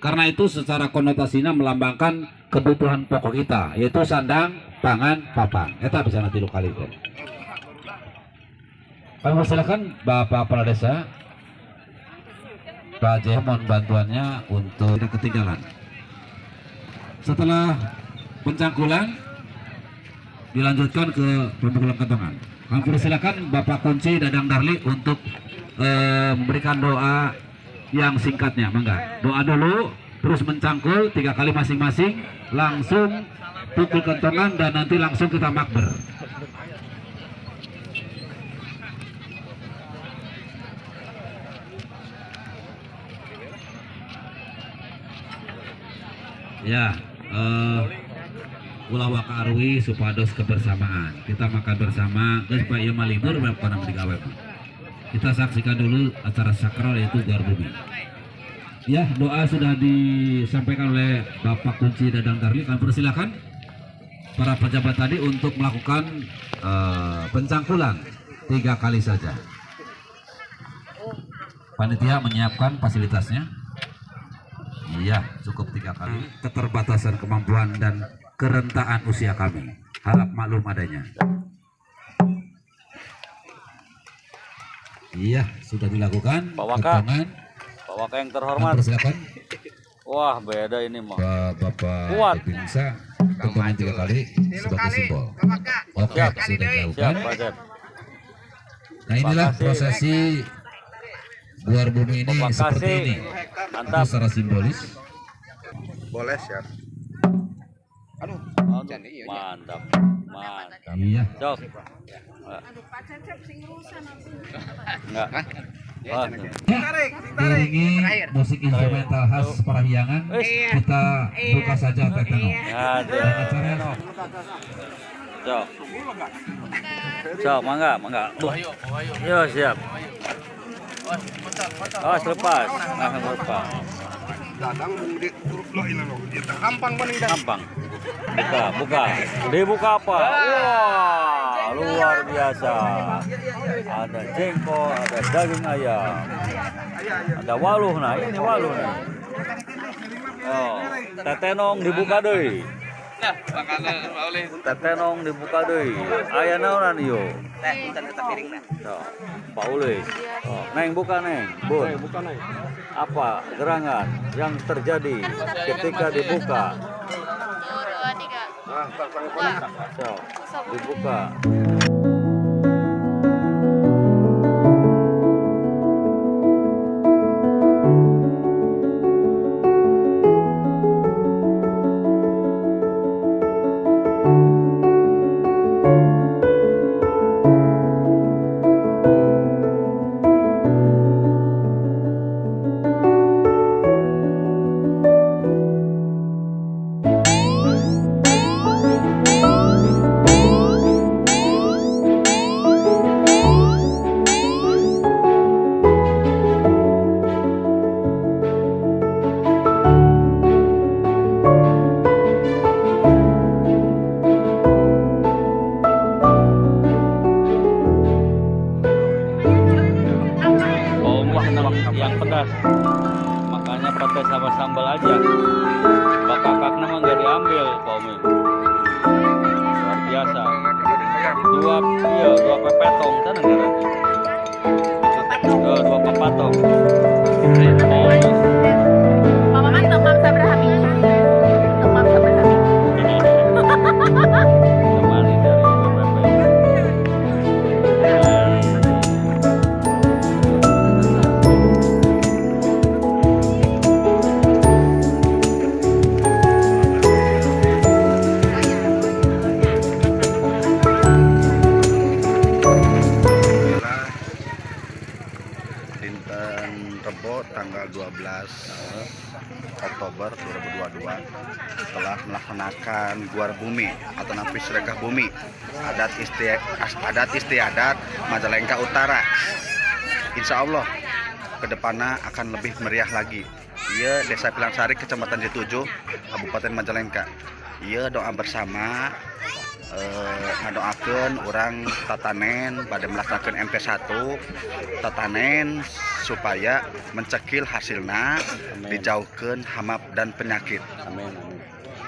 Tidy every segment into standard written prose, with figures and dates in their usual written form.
Karena itu secara konotasinya melambangkan kebutuhan pokok kita, yaitu sandang, pangan, papan. Eta bisa nanti kali itu. Kami silakan Bapak Kepala Desa, Pak J, mohon bantuannya untuk tidak ketinggalan. Setelah pencangkulan dilanjutkan ke pemukulan kentongan. Kami persilakan Bapak Kunci Dadang Darli untuk memberikan doa yang singkatnya. Mangga doa dulu, terus mencangkul 3 kali masing-masing, langsung pukul kentongan dan nanti langsung kita makber. Ya, ulah waka arwi supados kebersamaan. Kita makan bersama, guys, Pak Yama libur berapa di gawe. Kita saksikan dulu acara sakral yaitu Guar Bumi. Ya, doa sudah disampaikan oleh Bapak Kunci Dadang Darli. Kami persilakan para pejabat tadi untuk melakukan pencangkulan 3 kali saja. Panitia menyiapkan fasilitasnya. Iya, cukup 3 kali. Keterbatasan kemampuan dan kerentaan usia kami, harap maklum adanya. Iya, sudah dilakukan. Pak Waka, Pak Waka yang terhormat. Silakan. Wah, beda ini mah. Bapak Binsa kentongan 3 kali sebagai simbol. Oke, Siap. sudah dilakukan. Siap, Pak Zep. Nah, inilah prosesi Guar Bumi ini Terima seperti kasih. ini. Mantap. Itu secara simbolis. Boleh, siap. Aduh, mantap. Mantap. Iya. Cok. Enggak. Wah, Diiringi musik instrumental khas Parahyangan, kita buka saja Teh Teno. ada. Cok. Cok, mangga. Yo, siap. Oh, selepas. Nah, selepas. Dadang di turut lo ini lo. Dia gampang paling dah. Gampang. Buka. Dibuka apa? Wah, luar biasa. Ada jengkol, ada daging ayam. Ada waluh, nah ini waluh nih. Oh, tetenong dibuka deui. Tetenong dibuka deui. Aya naonan ieu? Pak Uli. Oh, Neng buka Neng. Bun. Apa gerangan yang terjadi ketika dibuka? So, dibuka. Yang pedas, makanya pakai sama sambal aja. Bakakak nama nggak diambil, Pak Umi. Luar biasa. Dua pepetong, kan enggak nanti? Dua pepatong. Mama kan temam sabrahami. Temam sabrahami. Temani dari Rebo tanggal 12 Oktober 2022 telah melaksanakan Guar Bumi atau Nafis Rekah Bumi adat istiadat Majalengka Utara. Insya Allah kedepannya akan lebih meriah lagi. Iya, Desa Pilangsari, Kecamatan J7, Kabupaten Majalengka. Iya, doa bersama ngadoakeun orang tatanen pada melaksanakan MP1 tatanen supaya mencekil hasilna dijauhkeun hama dan penyakit. Amin, amin.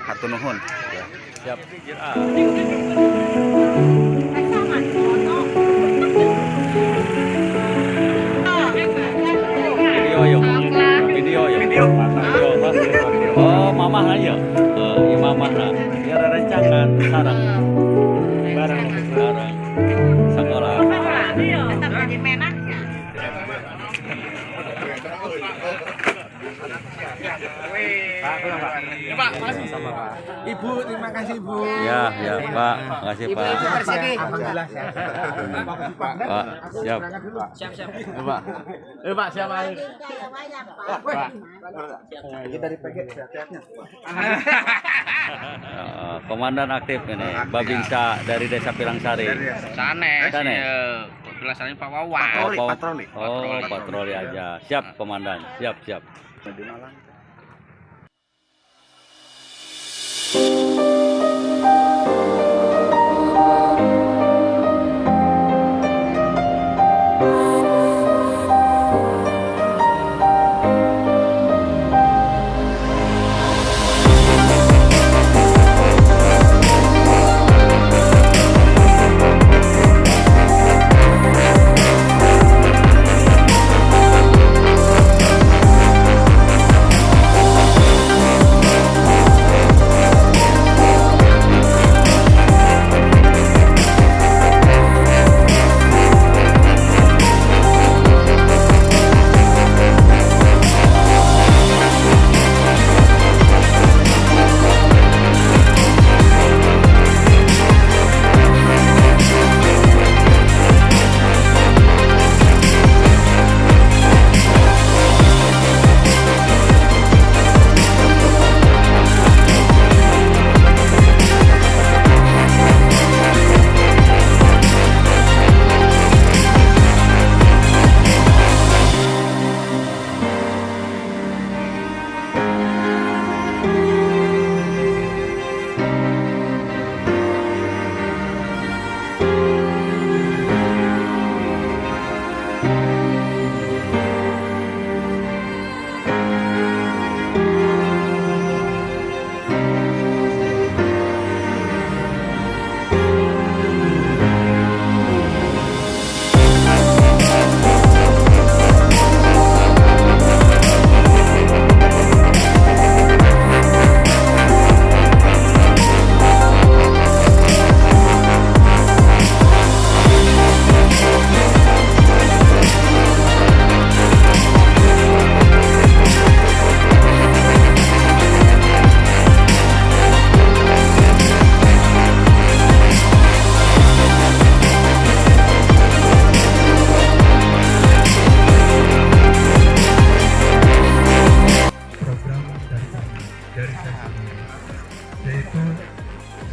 Hatur nuhun. Ya, siap. Video yuk. Video yuk. Video. Oh, mamah aja. Iya mamah lah. Biar ada rencangan sarang. Bareng. Sekolah. Tetap jadi menak. Pak, sama Pak. Ibu, terima kasih Bu. Ya, Pak. Makasih Pak. Alhamdulillah sehat. Pak, siap. Siap. Pak. Pak, siap Pak. Pak. Kita dari PG sehat-sehatnya. Komandan aktif ini, Babinsa dari Desa Pilangsari. Sanes. Tulisannya Pak Wawan. Patroli. Oh, patroli aja. Siap, Komandan. Siap.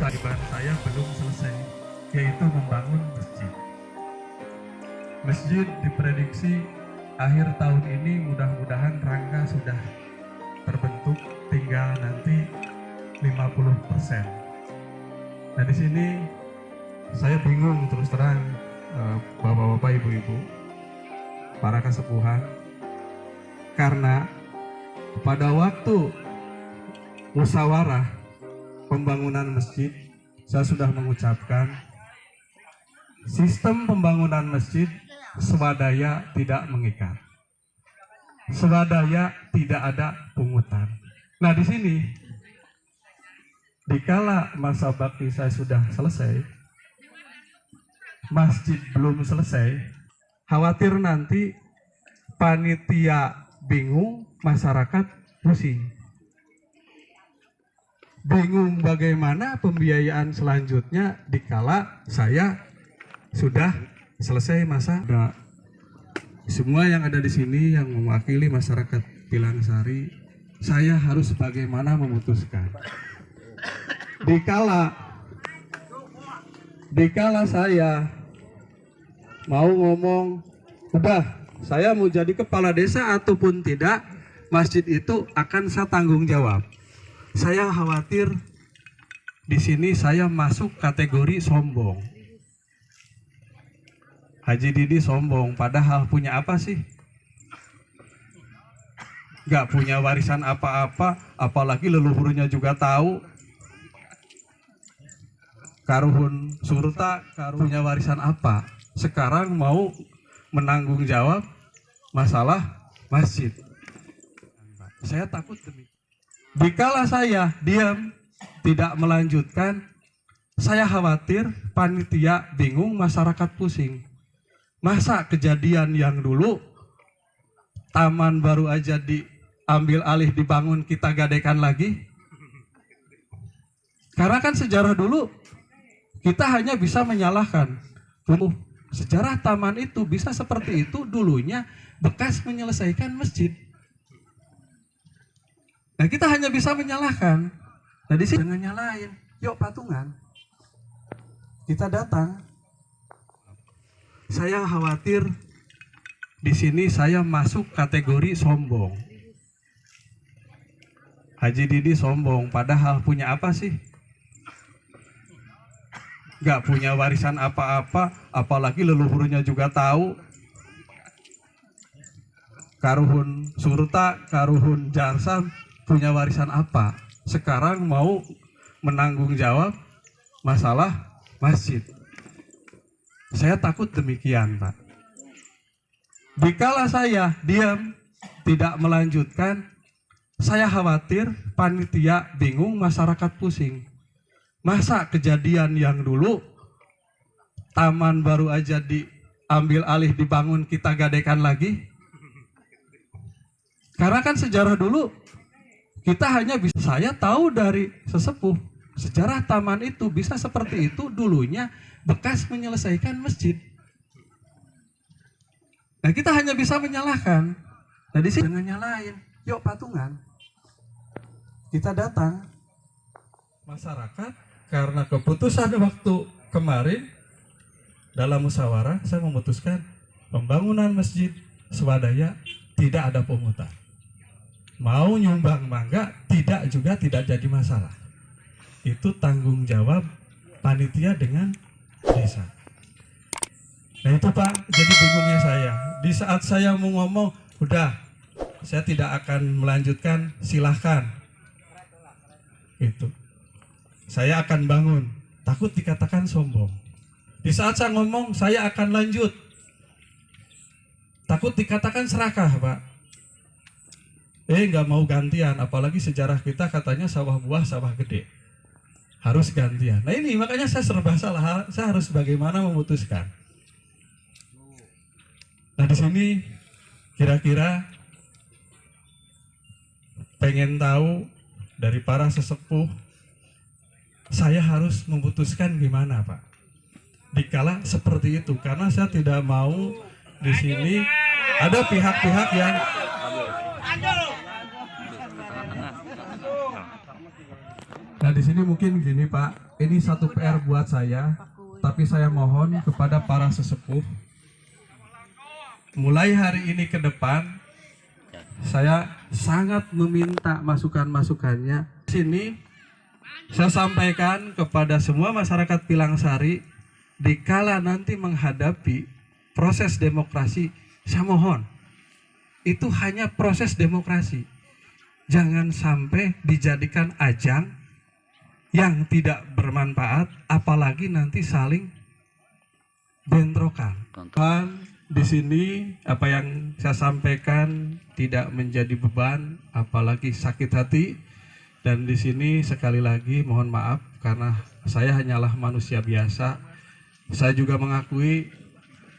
kewajiban saya belum selesai, yaitu membangun masjid. Masjid diprediksi akhir tahun ini mudah-mudahan rangka sudah terbentuk, tinggal nanti 50%. Nah di sini saya bingung terus terang, bapak-bapak, ibu-ibu, para kesepuhan, karena pada waktu musyawarah pembangunan masjid saya sudah mengucapkan sistem pembangunan masjid swadaya, tidak mengikat, swadaya, tidak ada pungutan. Nah di sini dikala masa bakti saya sudah selesai, masjid belum selesai, khawatir nanti panitia bingung, masyarakat pusing, bingung bagaimana pembiayaan selanjutnya dikala saya sudah selesai masa. Nah, semua yang ada di sini yang mewakili masyarakat Pilangsari, saya harus bagaimana memutuskan. Dikala saya mau ngomong, udah saya mau jadi kepala desa ataupun tidak, masjid itu akan saya tanggung jawab. Saya khawatir di sini saya masuk kategori sombong. Haji Didi sombong, padahal punya apa sih? Gak punya warisan apa-apa, apalagi leluhurnya juga tahu. Karuhun surta, punya warisan apa? Sekarang mau menanggung jawab masalah masjid. Saya takut demikian. Dikala saya diam, tidak melanjutkan, saya khawatir panitia bingung, masyarakat pusing. Masa kejadian yang dulu taman baru aja diambil alih, dibangun, kita gadekan lagi? Karena kan sejarah dulu kita hanya bisa menyalahkan. Sejarah taman itu bisa seperti itu dulunya bekas menyelesaikan masjid. Nah, kita hanya bisa menyalahkan. Nah, di sini jangan nyalain. Yuk patungan. Kita datang. Saya khawatir di sini saya masuk kategori sombong. Haji Didi sombong, padahal punya apa sih? Gak punya warisan apa-apa, apalagi leluhurnya juga tahu. Karuhun surta, karuhun jarsam, punya warisan apa? Sekarang mau menanggung jawab masalah masjid. Saya takut demikian, Pak. Dikala saya diam, tidak melanjutkan, saya khawatir panitia bingung, masyarakat pusing. Masa kejadian yang dulu taman baru aja diambil alih, dibangun, kita gadekan lagi? Karena kan sejarah dulu kita hanya bisa, saya tahu dari sesepuh, sejarah taman itu bisa seperti itu dulunya bekas menyelesaikan masjid. Nah, kita hanya bisa menyalahkan. Nah, di sini jangan nyalain. Yuk patungan. Kita datang. Masyarakat, karena keputusan waktu kemarin dalam musyawarah, saya memutuskan pembangunan masjid swadaya tidak ada pungutan. Mau nyumbang mangga tidak jadi masalah. Itu tanggung jawab panitia dengan desa. Nah itu Pak, jadi bingungnya saya. Di saat saya mau ngomong, udah, saya tidak akan melanjutkan, silahkan. Itu. Saya akan bangun, takut dikatakan sombong. Di saat saya ngomong, saya akan lanjut. Takut dikatakan serakah, Pak. Nggak mau gantian, apalagi sejarah kita katanya sawah buah, sawah gede. Harus gantian. Nah ini makanya saya serba salah, saya harus bagaimana memutuskan. Nah di sini kira-kira pengen tahu dari para sesepuh, saya harus memutuskan gimana Pak? Dikala seperti itu, karena saya tidak mau di sini ada pihak-pihak yang Nah di sini mungkin gini Pak, ini satu PR buat saya, tapi saya mohon kepada para sesepuh, mulai hari ini ke depan, saya sangat meminta masukan-masukannya. Sini saya sampaikan kepada semua masyarakat Pilangsari, dikala nanti menghadapi proses demokrasi, saya mohon, itu hanya proses demokrasi, jangan sampai dijadikan ajang yang tidak bermanfaat, apalagi nanti saling bentrokan. Kan di sini apa yang saya sampaikan tidak menjadi beban, apalagi sakit hati. Dan di sini sekali lagi mohon maaf karena saya hanyalah manusia biasa. Saya juga mengakui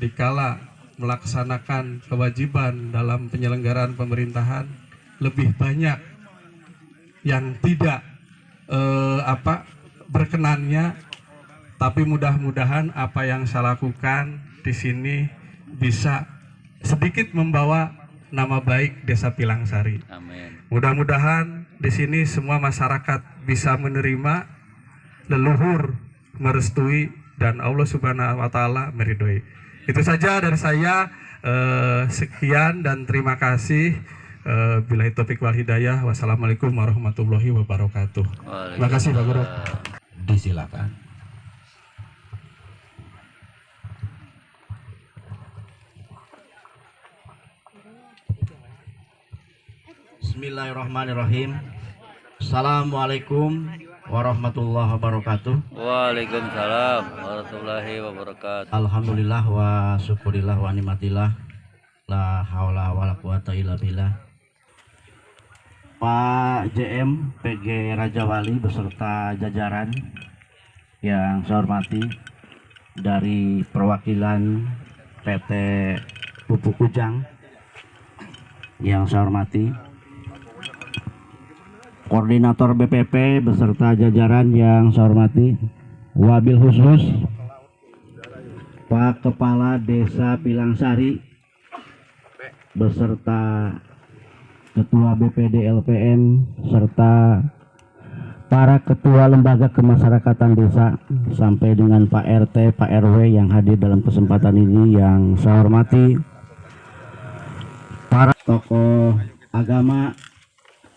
dikala melaksanakan kewajiban dalam penyelenggaraan pemerintahan lebih banyak yang tidak berkenannya, tapi mudah-mudahan apa yang saya lakukan di sini bisa sedikit membawa nama baik Desa Pilangsari. Amin. Mudah-mudahan di sini semua masyarakat bisa menerima, leluhur merestui, dan Allah Subhanahu wa Ta'ala meridhoi. Itu saja dari saya. Sekian dan terima kasih. Billahi taufik wal hidayah. Wassalamualaikum warahmatullahi wabarakatuh. Terima kasih Pak Guru. Disilakan. Bismillahirrahmanirrahim. Assalamualaikum warahmatullahi wabarakatuh. Waalaikumsalam warahmatullahi wabarakatuh. Alhamdulillah wa syukurillah wa nikmatillah. La haula wala quwata illa billah. Pak JM PG Raja Wali beserta jajaran yang saya hormati, dari perwakilan PT Pupuk Ujang yang saya hormati, koordinator BPP beserta jajaran yang saya hormati, wabil khusus Pak Kepala Desa Pilangsari beserta Ketua BPD LPM serta para ketua lembaga kemasyarakatan desa sampai dengan Pak RT, Pak RW yang hadir dalam kesempatan ini yang saya hormati, para tokoh agama,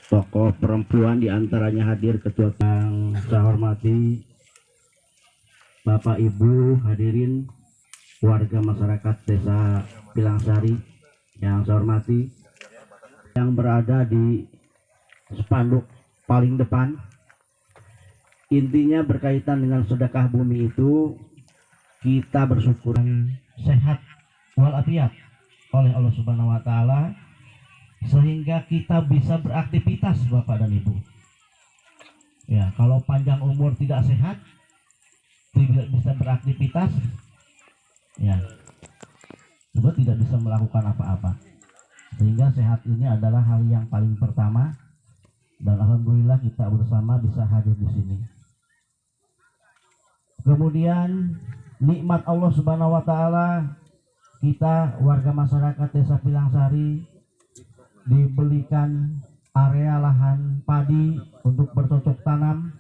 tokoh perempuan diantaranya hadir ketua yang saya hormati, Bapak Ibu hadirin warga masyarakat Desa Pilangsari yang saya hormati, yang berada di spanduk paling depan. Intinya berkaitan dengan sedekah bumi itu, kita bersyukur sehat walafiat oleh Allah Subhanahu wa taala sehingga kita bisa beraktivitas Bapak dan Ibu. Ya, kalau panjang umur tidak sehat, tidak bisa beraktivitas, ya, juga tidak bisa melakukan apa-apa. Sehingga sehat ini adalah hal yang paling pertama, dan alhamdulillah kita bersama bisa hadir di sini. Kemudian nikmat Allah Subhanahu wa taala, kita warga masyarakat Desa Pilangsari diberikan area lahan padi untuk bercocok tanam.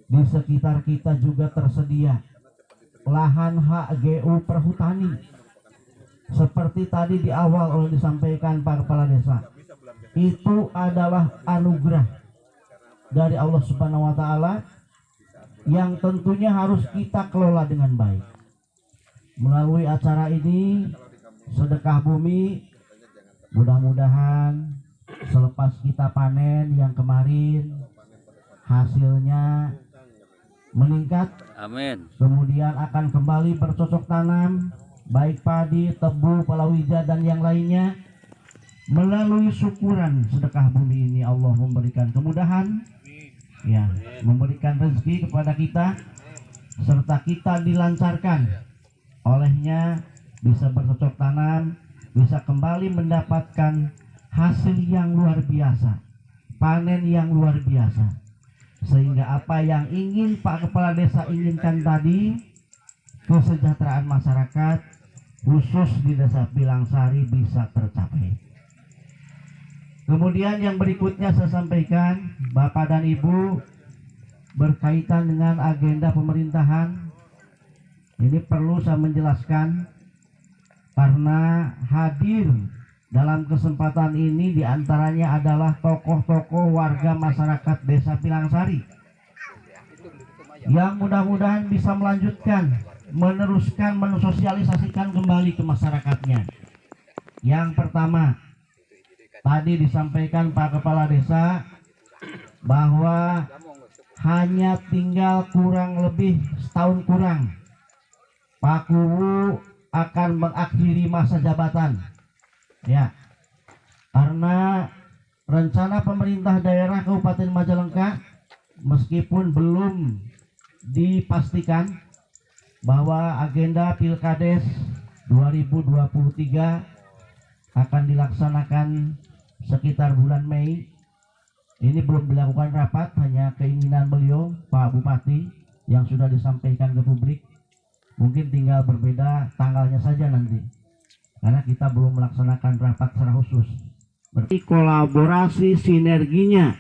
Di sekitar kita juga tersedia lahan HGU perhutani. Seperti tadi di awal oleh disampaikan Pak Kepala Desa, itu adalah anugerah dari Allah Subhanahu wa taala yang tentunya harus kita kelola dengan baik. Melalui acara ini, sedekah bumi, mudah-mudahan selepas kita panen yang kemarin hasilnya meningkat. Amin. Kemudian akan kembali bercocok tanam, baik padi, tebu, palawija dan yang lainnya. Melalui syukuran sedekah bumi ini Allah memberikan kemudahan, ya, memberikan rezeki kepada kita, serta kita dilancarkan olehnya bisa bercocok tanam, bisa kembali mendapatkan hasil yang luar biasa, panen yang luar biasa, sehingga apa yang ingin Pak Kepala Desa inginkan tadi, kesejahteraan masyarakat khusus di Desa Pilangsari bisa tercapai. Kemudian yang berikutnya saya sampaikan, Bapak dan Ibu, berkaitan dengan agenda pemerintahan. Ini perlu saya menjelaskan karena hadir dalam kesempatan ini diantaranya adalah tokoh-tokoh warga masyarakat Desa Pilangsari yang mudah-mudahan bisa melanjutkan, meneruskan, mensosialisasikan kembali ke masyarakatnya. Yang pertama, tadi disampaikan Pak Kepala Desa bahwa hanya tinggal kurang lebih setahun kurang Pak Kuwu akan mengakhiri masa jabatan, ya, karena rencana pemerintah daerah Kabupaten Majalengka meskipun belum dipastikan bahwa agenda Pilkades 2023 akan dilaksanakan sekitar bulan Mei. Ini belum dilakukan rapat, hanya keinginan beliau Pak Bupati yang sudah disampaikan ke publik. Mungkin tinggal berbeda tanggalnya saja nanti, karena kita belum melaksanakan rapat secara khusus. Berarti kolaborasi sinerginya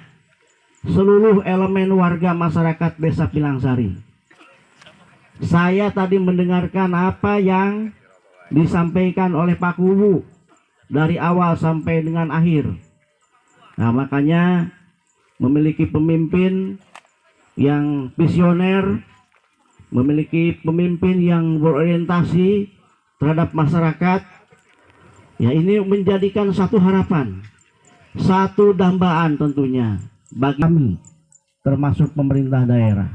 seluruh elemen warga masyarakat Desa Pilangsari. Saya tadi mendengarkan apa yang disampaikan oleh Pak Kuwu dari awal sampai dengan akhir. Nah, makanya memiliki pemimpin yang visioner, memiliki pemimpin yang berorientasi terhadap masyarakat. Ya, ini menjadikan satu harapan, satu dambaan tentunya bagi kami, termasuk pemerintah daerah.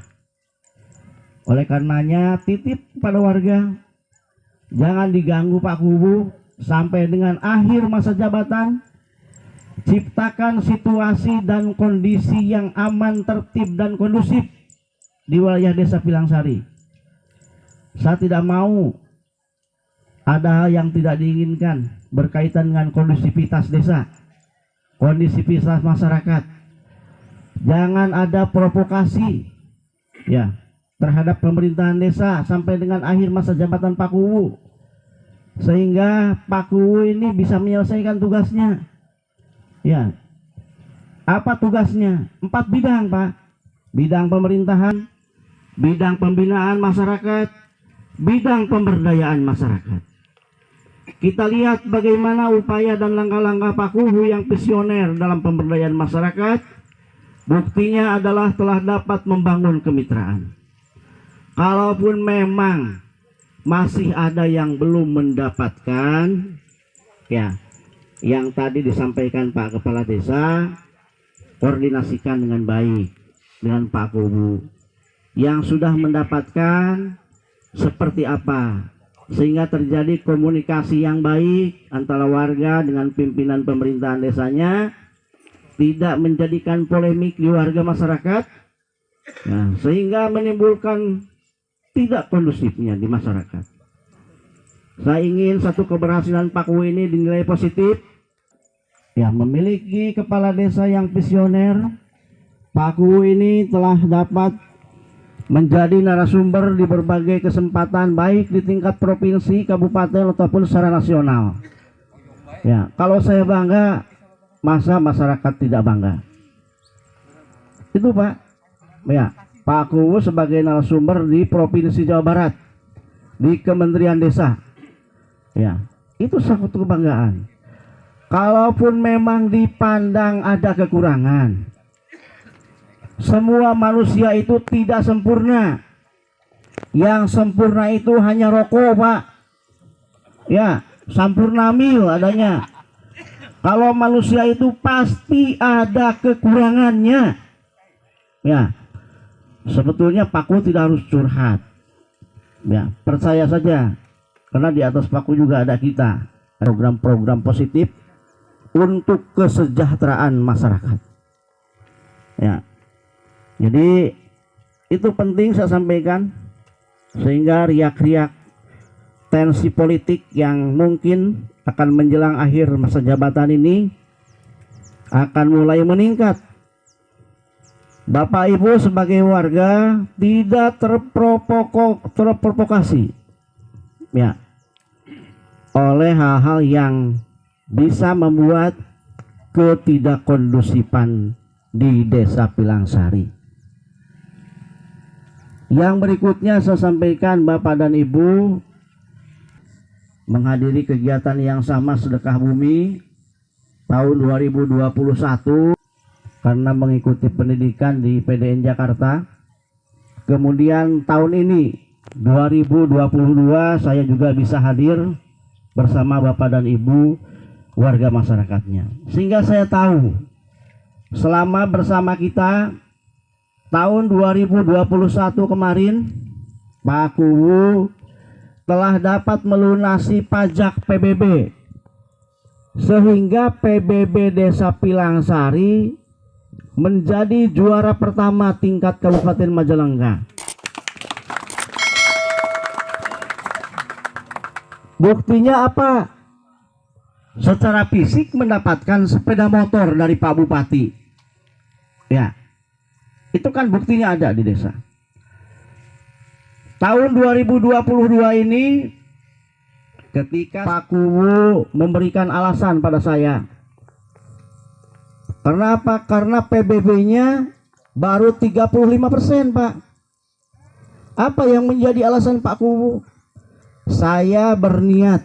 Oleh karenanya, titip pada warga, jangan diganggu Pak Kubu sampai dengan akhir masa jabatan. Ciptakan situasi dan kondisi yang aman, tertib, dan kondusif di wilayah Desa Pilangsari. Saya tidak mau ada hal yang tidak diinginkan berkaitan dengan kondusivitas desa, kondisivitas masyarakat. Jangan ada provokasi ya terhadap pemerintahan desa sampai dengan akhir masa jabatan Pak Kuwu, sehingga Pak Kuwu ini bisa menyelesaikan tugasnya. Ya, apa tugasnya? 4 bidang, Pak. Bidang pemerintahan, bidang pembinaan masyarakat, bidang pemberdayaan masyarakat. Kita lihat bagaimana upaya dan langkah-langkah Pak Kuwu yang visioner dalam pemberdayaan masyarakat. Buktinya adalah telah dapat membangun kemitraan. Kalaupun memang masih ada yang belum mendapatkan, ya, yang tadi disampaikan Pak Kepala Desa, koordinasikan dengan baik dengan Pak Kuwu. Yang sudah mendapatkan seperti apa, sehingga terjadi komunikasi yang baik antara warga dengan pimpinan pemerintahan desanya, tidak menjadikan polemik di warga masyarakat, nah, sehingga menimbulkan tidak kondusifnya di masyarakat. Saya ingin satu keberhasilan Pak Kuwu ini dinilai positif, ya, memiliki kepala desa yang visioner. Pak Kuwu ini telah dapat menjadi narasumber di berbagai kesempatan, baik di tingkat provinsi, kabupaten, ataupun secara nasional. Ya, kalau saya bangga, masa masyarakat tidak bangga? Itu Pak. Ya, Pak Kuwu sebagai narasumber di Provinsi Jawa Barat, di Kementerian Desa. Ya, itu satu kebanggaan. Kalaupun memang dipandang ada kekurangan, semua manusia itu tidak sempurna. Yang sempurna itu hanya rokok, Pak. Ya, sampurna mil adanya. Kalau manusia itu pasti ada kekurangannya. Ya, sebetulnya Pak Kuwu tidak harus curhat. Ya, percaya saja. Karena di atas Pak Kuwu juga ada kita. Program-program positif untuk kesejahteraan masyarakat. Ya. Jadi itu penting saya sampaikan, sehingga riak-riak tensi politik yang mungkin akan menjelang akhir masa jabatan ini akan mulai meningkat. Bapak Ibu sebagai warga tidak terprovokasi, ya, oleh hal-hal yang bisa membuat ketidakkondusifan di Desa Pilangsari. Yang berikutnya saya sampaikan, Bapak dan Ibu menghadiri kegiatan yang sama sedekah bumi tahun 2021 karena mengikuti pendidikan di PDN Jakarta. Kemudian tahun ini 2022 saya juga bisa hadir bersama Bapak dan Ibu warga masyarakatnya, sehingga saya tahu selama bersama kita tahun 2021 kemarin Pak Kuwu telah dapat melunasi pajak PBB, sehingga PBB Desa Pilangsari menjadi juara pertama tingkat Kabupaten Majalengka. Buktinya apa? Secara fisik mendapatkan sepeda motor dari Pak Bupati. Ya, itu kan buktinya ada di desa. Tahun 2022 ini, ketika Pak Kuwu memberikan alasan pada saya. Karena apa? Karena PBB-nya baru 35%, Pak. Apa yang menjadi alasan Pak Kuwu? Saya berniat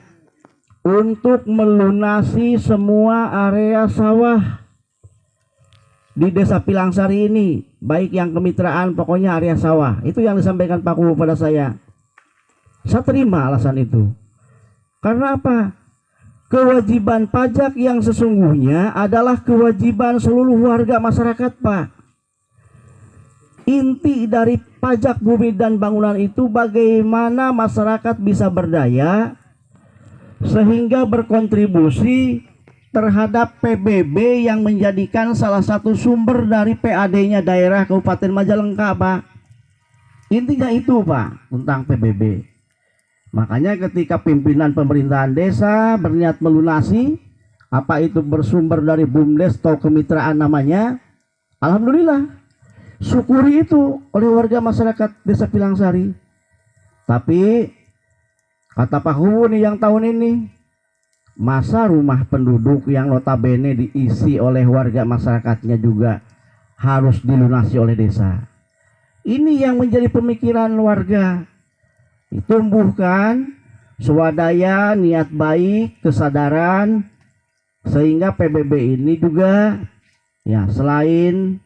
untuk melunasi semua area sawah di Desa Pilangsari ini, baik yang kemitraan, pokoknya area sawah. Itu yang disampaikan Pak Kubu pada saya. Saya terima alasan itu. Karena apa? Kewajiban pajak yang sesungguhnya adalah kewajiban seluruh warga masyarakat, Pak. Inti dari pajak bumi dan bangunan itu bagaimana masyarakat bisa berdaya sehingga berkontribusi terhadap PBB yang menjadikan salah satu sumber dari PAD-nya daerah Kabupaten Majalengka, Pak. Intinya itu, Pak, tentang PBB. Makanya ketika pimpinan pemerintahan desa berniat melunasi, apa itu bersumber dari BUMDes atau kemitraan namanya, alhamdulillah, syukuri itu oleh warga masyarakat Desa Pilangsari. Tapi kata Pak Kubu nih yang tahun ini, masa rumah penduduk yang notabene diisi oleh warga masyarakatnya juga harus dilunasi oleh desa. Ini yang menjadi pemikiran warga. Tumbuhkan swadaya, niat baik, kesadaran, sehingga PBB ini juga ya selain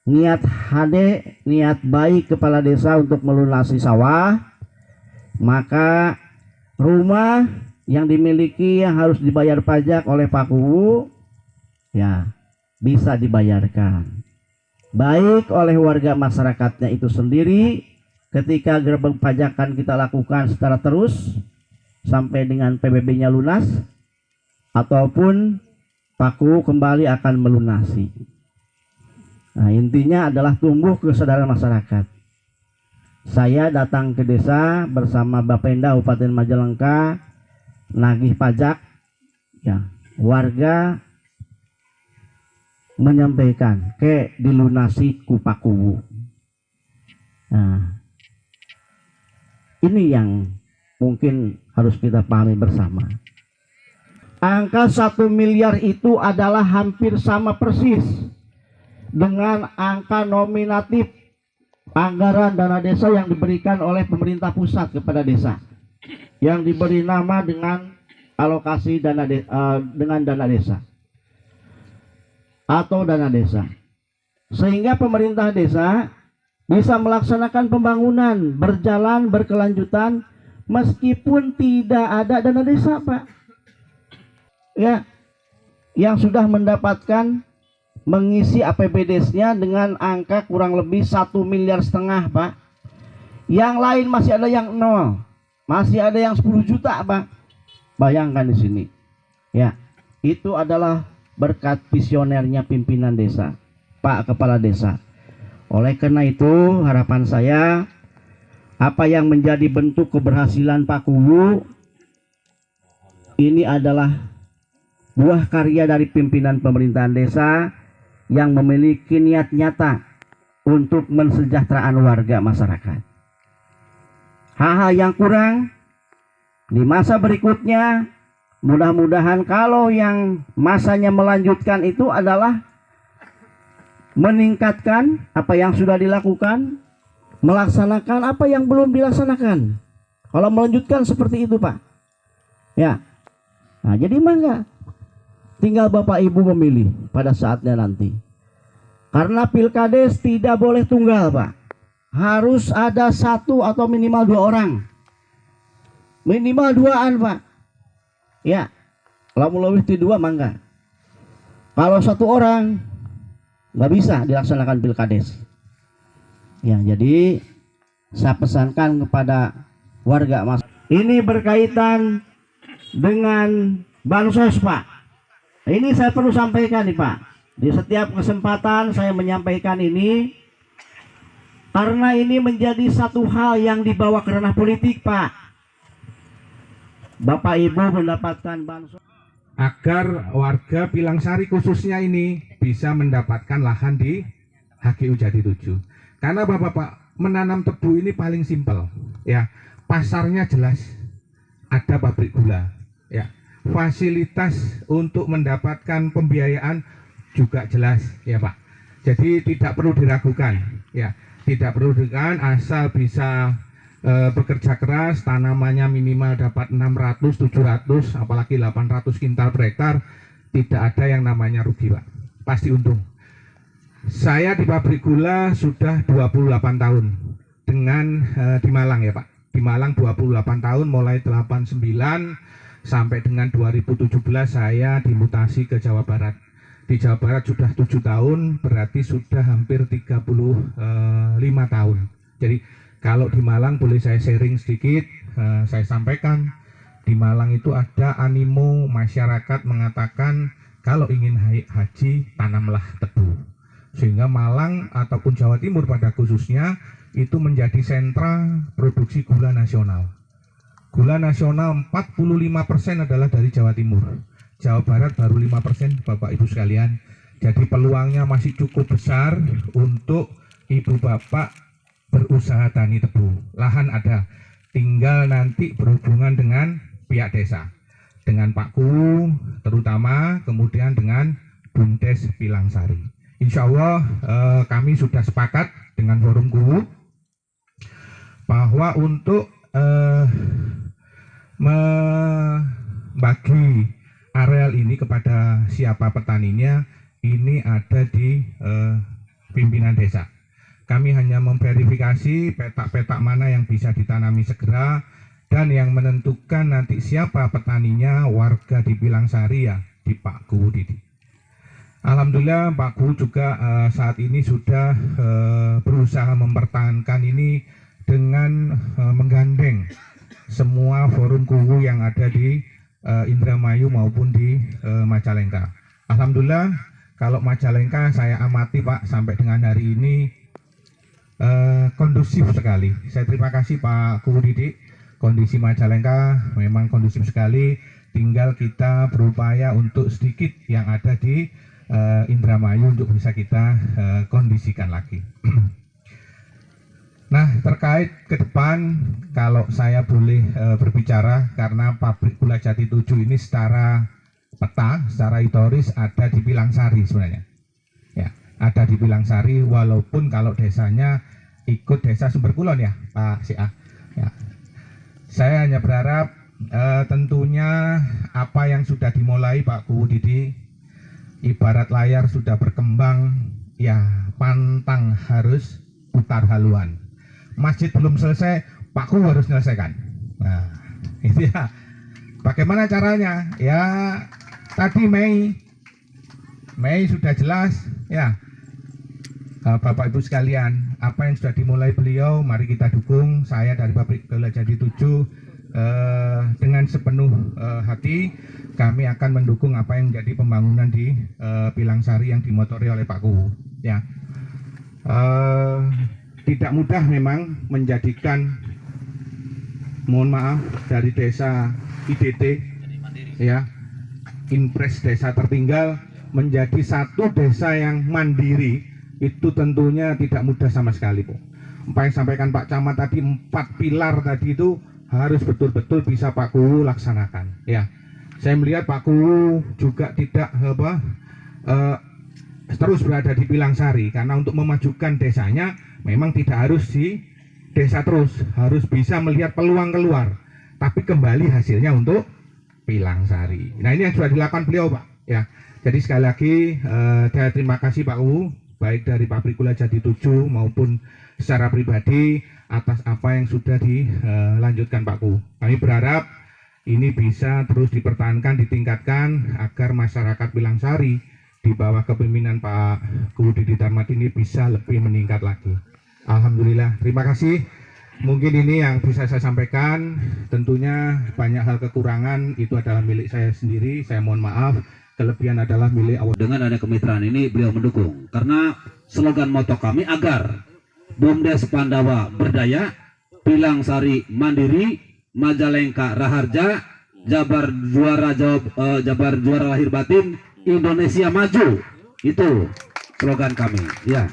niat hade, niat baik kepala desa untuk melunasi sawah, maka rumah yang dimiliki yang harus dibayar pajak oleh Pak Kubu ya bisa dibayarkan baik oleh warga masyarakatnya itu sendiri ketika gerbang pajakan kita lakukan secara terus sampai dengan PBB-nya lunas, ataupun Pak Kubu kembali akan melunasi. Nah, intinya adalah tumbuh kesadaran masyarakat. Saya datang ke desa bersama Bapenda Kabupaten Majalengka, nagih pajak, ya warga menyampaikan ke dilunasi ku Pak Kubu. Nah, ini yang mungkin harus kita pahami bersama. Angka 1 miliar itu adalah hampir sama persis dengan angka nominatif anggaran dana desa yang diberikan oleh pemerintah pusat kepada desa, yang diberi nama dengan alokasi dana dengan dana desa atau dana desa, sehingga pemerintah desa bisa melaksanakan pembangunan berjalan berkelanjutan meskipun tidak ada dana desa, Pak. Ya, yang sudah mendapatkan mengisi APBDes-nya dengan angka kurang lebih 1,5 miliar, Pak. Yang lain masih ada yang 0, masih ada yang 10 juta, Pak. Bayangkan di sini. Ya, itu adalah berkat visionernya pimpinan desa, Pak Kepala Desa. Oleh karena itu, harapan saya, apa yang menjadi bentuk keberhasilan Pak Kubu ini adalah buah karya dari pimpinan pemerintahan desa yang memiliki niat nyata untuk mensejahteraan warga masyarakat. Hal-hal yang kurang di masa berikutnya, mudah-mudahan kalau yang masanya melanjutkan itu adalah meningkatkan apa yang sudah dilakukan, melaksanakan apa yang belum dilaksanakan. Kalau melanjutkan seperti itu, Pak. Ya. Nah, jadi mangga tinggal Bapak Ibu memilih pada saatnya nanti. Karena Pilkades tidak boleh tunggal, Pak. Harus ada 1 atau minimal 2 orang. Minimal 2-an, Pak. Ya. Kalau mau lebih dari 2 mangga. Kalau 1 orang nggak bisa dilaksanakan Pilkades. Ya, jadi saya pesankan kepada warga Mas. Ini berkaitan dengan bansos, Pak. Ini saya perlu sampaikan nih, Pak. Di setiap kesempatan saya menyampaikan ini karena ini menjadi satu hal yang dibawa ke ranah politik, Pak. Bapak Ibu mendapatkan bansos agar warga Pilangsari khususnya ini bisa mendapatkan lahan di HGU Jati 7. Karena Bapak menanam tebu ini paling simpel, ya. Pasarnya jelas, ada pabrik gula, ya. Fasilitas untuk mendapatkan pembiayaan juga jelas, ya, Pak. Jadi tidak perlu diragukan, ya. Tidak perlu diragukan, asal bisa bekerja keras, tanamannya minimal dapat 600, 700, apalagi 800 kintal per hektar, tidak ada yang namanya rugi, Pak. Pasti untung. Saya di pabrik gula sudah 28 tahun dengan di Malang ya Pak. Di Malang 28 tahun mulai 89 sampai dengan 2017 saya dimutasi ke Jawa Barat. Di Jawa Barat sudah 7 tahun, berarti sudah hampir 35 tahun. Jadi kalau di Malang boleh saya sharing sedikit, saya sampaikan di Malang itu ada animo masyarakat mengatakan kalau ingin haji tanamlah tebu. Sehingga Malang ataupun Jawa Timur pada khususnya itu menjadi sentra produksi gula nasional. Gula nasional 45% adalah dari Jawa Timur. Jawa Barat baru 5% Bapak Ibu sekalian. Jadi peluangnya masih cukup besar untuk Ibu Bapak berusaha tani tebu. Lahan ada, tinggal nanti berhubungan dengan pihak desa, dengan Pak Ku terutama, kemudian dengan Bumdes Pilangsari. Insya Allah kami sudah sepakat dengan Forum Ku bahwa untuk membagi areal ini kepada siapa petaninya, ini ada di pimpinan desa. Kami hanya memverifikasi petak-petak mana yang bisa ditanami segera, dan yang menentukan nanti siapa petaninya warga di Pilangsari ya di Pak Ku Didi. Alhamdulillah Pak Ku juga saat ini sudah berusaha mempertahankan ini dengan menggandeng semua forum kuwu yang ada di Indramayu maupun di Majalengka. Alhamdulillah kalau Majalengka saya amati Pak sampai dengan hari ini kondusif sekali. Saya terima kasih Pak Kuwu Didik. Kondisi Majalengka memang kondusif sekali. Tinggal kita berupaya untuk sedikit yang ada di Indramayu untuk bisa kita kondisikan lagi. Nah, terkait ke depan, kalau saya boleh berbicara, karena pabrik gula Jati 7 ini secara peta, secara historis ada di Pilangsari sebenarnya. Ya, ada di Pilangsari, walaupun kalau desanya ikut desa Sumberkulon ya, Pak Sia. Ya. Saya hanya berharap tentunya apa yang sudah dimulai Pak Kuwu Didi, ibarat layar sudah berkembang, ya pantang harus putar haluan. Masjid belum selesai, Pak Kuwu harus menyelesaikan. Nah, itu ya. Bagaimana caranya? Ya, tadi Mei sudah jelas, ya. Bapak Ibu sekalian, apa yang sudah dimulai beliau, mari kita dukung. Saya dari pabrik gula Jati 7 dengan sepenuh hati, kami akan mendukung apa yang menjadi pembangunan di Pilangsari yang dimotori oleh Pak Kuwu. Ya. Tidak mudah memang menjadikan, mohon maaf, dari desa IDT ya, Impres Desa Tertinggal menjadi satu desa yang mandiri, itu tentunya tidak mudah sama sekali, Bu. Apa yang sampaikan Pak Camat tadi, 4 pilar tadi itu harus betul-betul bisa Pak Kuwu laksanakan. Ya, saya melihat Pak Kuwu juga tidak terus berada di Pilangsari, karena untuk memajukan desanya memang tidak harus di desa terus, harus bisa melihat peluang keluar, tapi kembali hasilnya untuk Pilangsari. Nah, ini yang sudah dilakukan beliau, Pak. Ya, jadi sekali lagi saya terima kasih Pak Kuwu, baik dari pabrik gula Jati 7 maupun secara pribadi atas apa yang sudah dilanjutkan Pak Kuwu. Kami berharap ini bisa terus dipertahankan, ditingkatkan agar masyarakat Pilangsari di bawah kepemimpinan Pak Kuwu Didi Darmadi ini bisa lebih meningkat lagi. Alhamdulillah, terima kasih. Mungkin ini yang bisa saya sampaikan. Tentunya banyak hal kekurangan itu adalah milik saya sendiri, saya mohon maaf. Kelebihan adalah milik awal. Dengan ada kemitraan ini beliau mendukung, karena slogan moto kami agar Bumdes Pandawa berdaya, Pilangsari mandiri, Majalengka raharja, Jabar juara lahir batin, Indonesia maju. Itu slogan kami. Ya.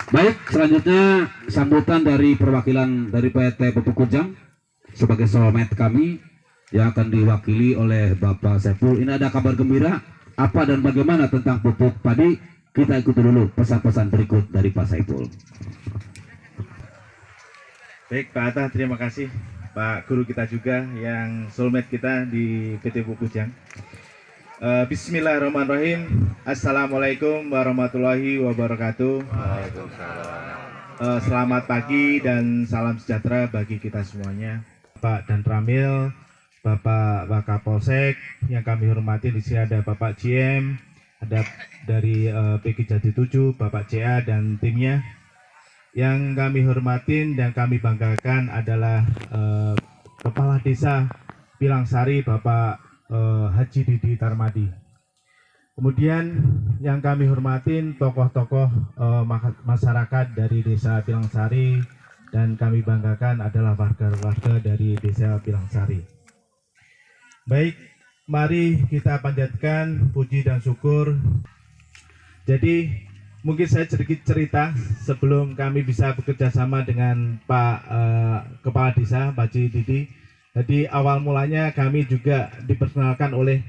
Baik, selanjutnya sambutan dari perwakilan dari PT Pupuk Kujang sebagai solmet kami yang akan diwakili oleh Bapak Saiful. Ini ada kabar gembira apa dan bagaimana tentang pupuk padi. Kita ikuti dulu pesan-pesan berikut dari Pak Saiful. Baik Pak Atta, terima kasih Pak Guru kita juga yang soulmate kita di PT Pupuk Kujang. Bismillahirrahmanirrahim. Assalamualaikum warahmatullahi wabarakatuh. Selamat pagi dan salam sejahtera bagi kita semuanya. Pak Dan Ramil, Bapak Wakapolsek yang kami hormati, di sini ada Bapak GM, ada dari PG Jati 7, Bapak CA dan timnya. Yang kami hormatin dan kami banggakan adalah Kepala Desa Pilangsari, Bapak Haji Didi Tarmadi. Kemudian yang kami hormatin tokoh-tokoh masyarakat dari Desa Pilangsari, dan kami banggakan adalah warga-warga dari Desa Pilangsari. Baik, mari kita panjatkan puji dan syukur. Jadi mungkin saya sedikit cerita sebelum kami bisa bekerja sama dengan Pak Kepala Desa, Pak Haji Didi. Jadi awal mulanya kami juga diperkenalkan oleh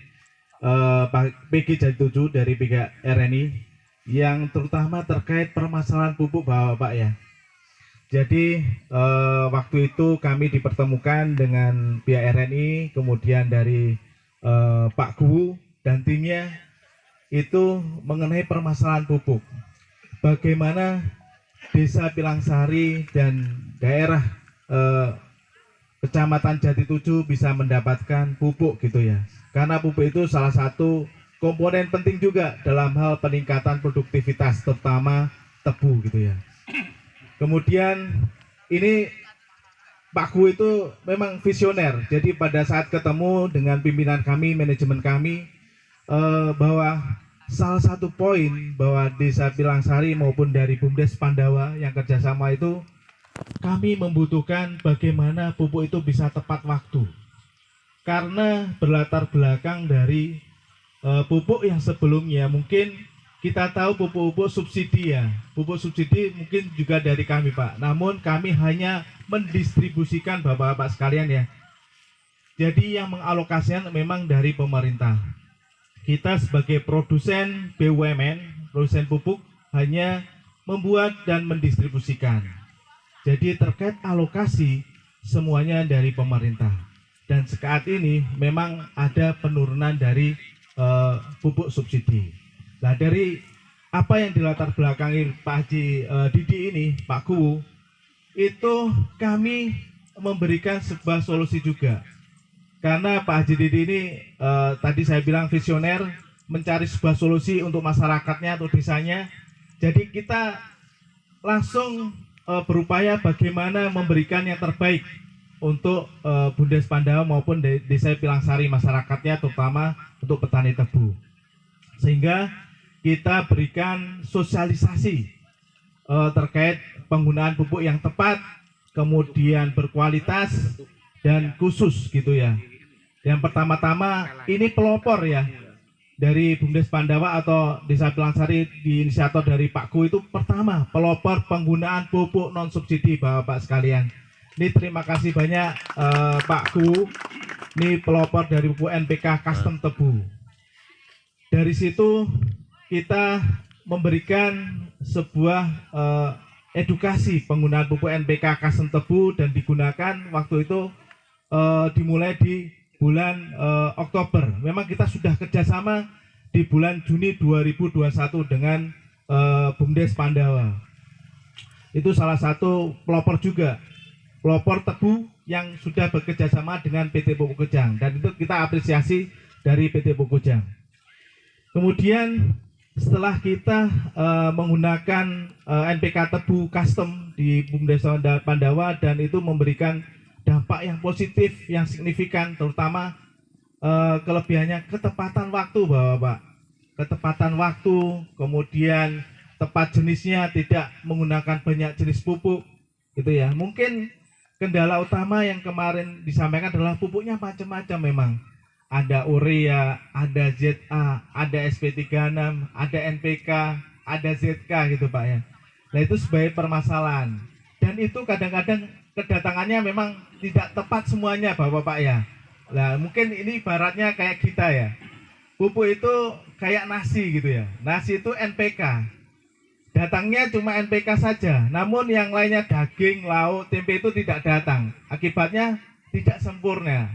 PG Jati 7 dari pihak RNI yang terutama terkait permasalahan pupuk Bapak ya. Jadi waktu itu kami dipertemukan dengan pihak RNI, kemudian dari Pak Kuwu dan timnya itu mengenai permasalahan pupuk. Bagaimana Desa Pilangsari dan daerah Kecamatan Jati 7 bisa mendapatkan pupuk gitu ya. Karena pupuk itu salah satu komponen penting juga dalam hal peningkatan produktivitas, terutama tebu gitu ya. Kemudian ini Pak Kuwu itu memang visioner. Jadi pada saat ketemu dengan pimpinan kami, manajemen kami, bahwa salah satu poin bahwa Desa Pilangsari maupun dari BUMDes Pandawa yang kerjasama itu, kami membutuhkan bagaimana pupuk itu bisa tepat waktu. Karena berlatar belakang dari pupuk yang sebelumnya, mungkin kita tahu pupuk-pupuk subsidi ya. Pupuk subsidi mungkin juga dari kami Pak. Namun kami hanya mendistribusikan Bapak-Bapak sekalian ya. Jadi yang mengalokasikan memang dari pemerintah. Kita sebagai produsen BUMN, produsen pupuk, hanya membuat dan mendistribusikan. Jadi terkait alokasi semuanya dari pemerintah. Dan saat ini memang ada penurunan dari pupuk subsidi. Nah dari apa yang dilatar belakangi Pak Haji Didi ini, Pak Kuwu, itu kami memberikan sebuah solusi juga. Karena Pak Haji Didi ini tadi saya bilang visioner, mencari sebuah solusi untuk masyarakatnya atau desanya. Jadi kita langsung berupaya bagaimana memberikan yang terbaik untuk BUMDes Pandawa maupun Desa Pilangsari masyarakatnya, terutama untuk petani tebu. Sehingga kita berikan sosialisasi terkait penggunaan pupuk yang tepat, kemudian berkualitas dan khusus gitu ya. Yang pertama-tama ini pelopor ya dari BUMDes Pandawa atau Desa Pilangsari, di inisiator dari Pak Kuwu itu pertama pelopor penggunaan pupuk non subsidi Bapak sekalian. Ini terima kasih banyak Pak Kuwu. Ini pelopor dari pupuk NPK custom tebu. Dari situ kita memberikan sebuah edukasi penggunaan pupuk NPK custom tebu, dan digunakan waktu itu dimulai di bulan Oktober. Memang kita sudah kerjasama di bulan Juni 2021 dengan BUMDes Pandawa. Itu salah satu pelopor juga, pelopor tebu yang sudah bekerjasama dengan PT Pupuk Kejang, dan itu kita apresiasi dari PT Pupuk Kejang. Kemudian setelah kita menggunakan NPK tebu custom di BUMDes Pandawa, dan itu memberikan dampak yang positif, yang signifikan, terutama kelebihannya ketepatan waktu Bapak. Ketepatan waktu, kemudian tepat jenisnya, tidak menggunakan banyak jenis pupuk gitu ya. Mungkin kendala utama yang kemarin disampaikan adalah pupuknya macam-macam memang. Ada urea, ada ZA, ada SP36, ada NPK, ada ZK gitu Pak ya. Nah itu sebagai permasalahan. Dan itu kadang-kadang kedatangannya memang tidak tepat semuanya Bapak ya. Nah mungkin ini ibaratnya kayak kita ya. Pupuk itu kayak nasi gitu ya. Nasi itu NPK. Datangnya cuma NPK saja. Namun yang lainnya daging, lauk, tempe itu tidak datang. Akibatnya tidak sempurna.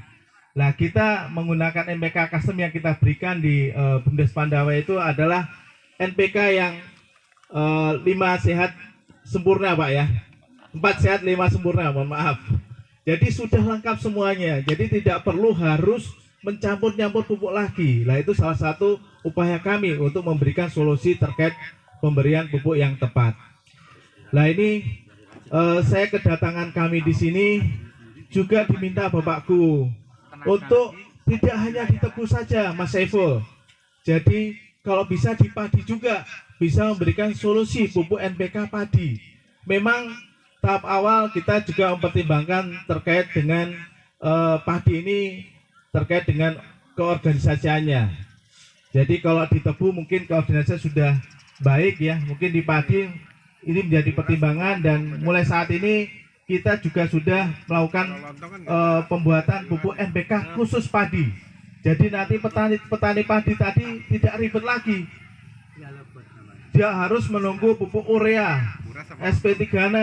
Nah, kita menggunakan NPK custom yang kita berikan di Bumdes Pandawa itu adalah NPK yang 5 sehat sempurna, Pak ya. 4 sehat 5 sempurna, mohon maaf. Jadi sudah lengkap semuanya. Jadi tidak perlu harus mencampur-campur pupuk lagi. Nah, itu salah satu upaya kami untuk memberikan solusi terkait pemberian pupuk yang tepat. Nah, ini saya kedatangan kami di sini juga diminta Bapakku untuk tidak hanya di tebu saja, Mas Saiful. Jadi kalau bisa di padi juga bisa memberikan solusi pupuk NPK padi. Memang tahap awal kita juga mempertimbangkan terkait dengan padi ini terkait dengan keorganisasiannya. Jadi kalau di tebu mungkin koordinasi sudah baik ya, mungkin di padi ini menjadi pertimbangan dan mulai saat ini kita juga sudah melakukan pembuatan pupuk NPK khusus padi. Jadi nanti petani padi tadi tidak ribet lagi. Dia harus menunggu pupuk urea, SP36,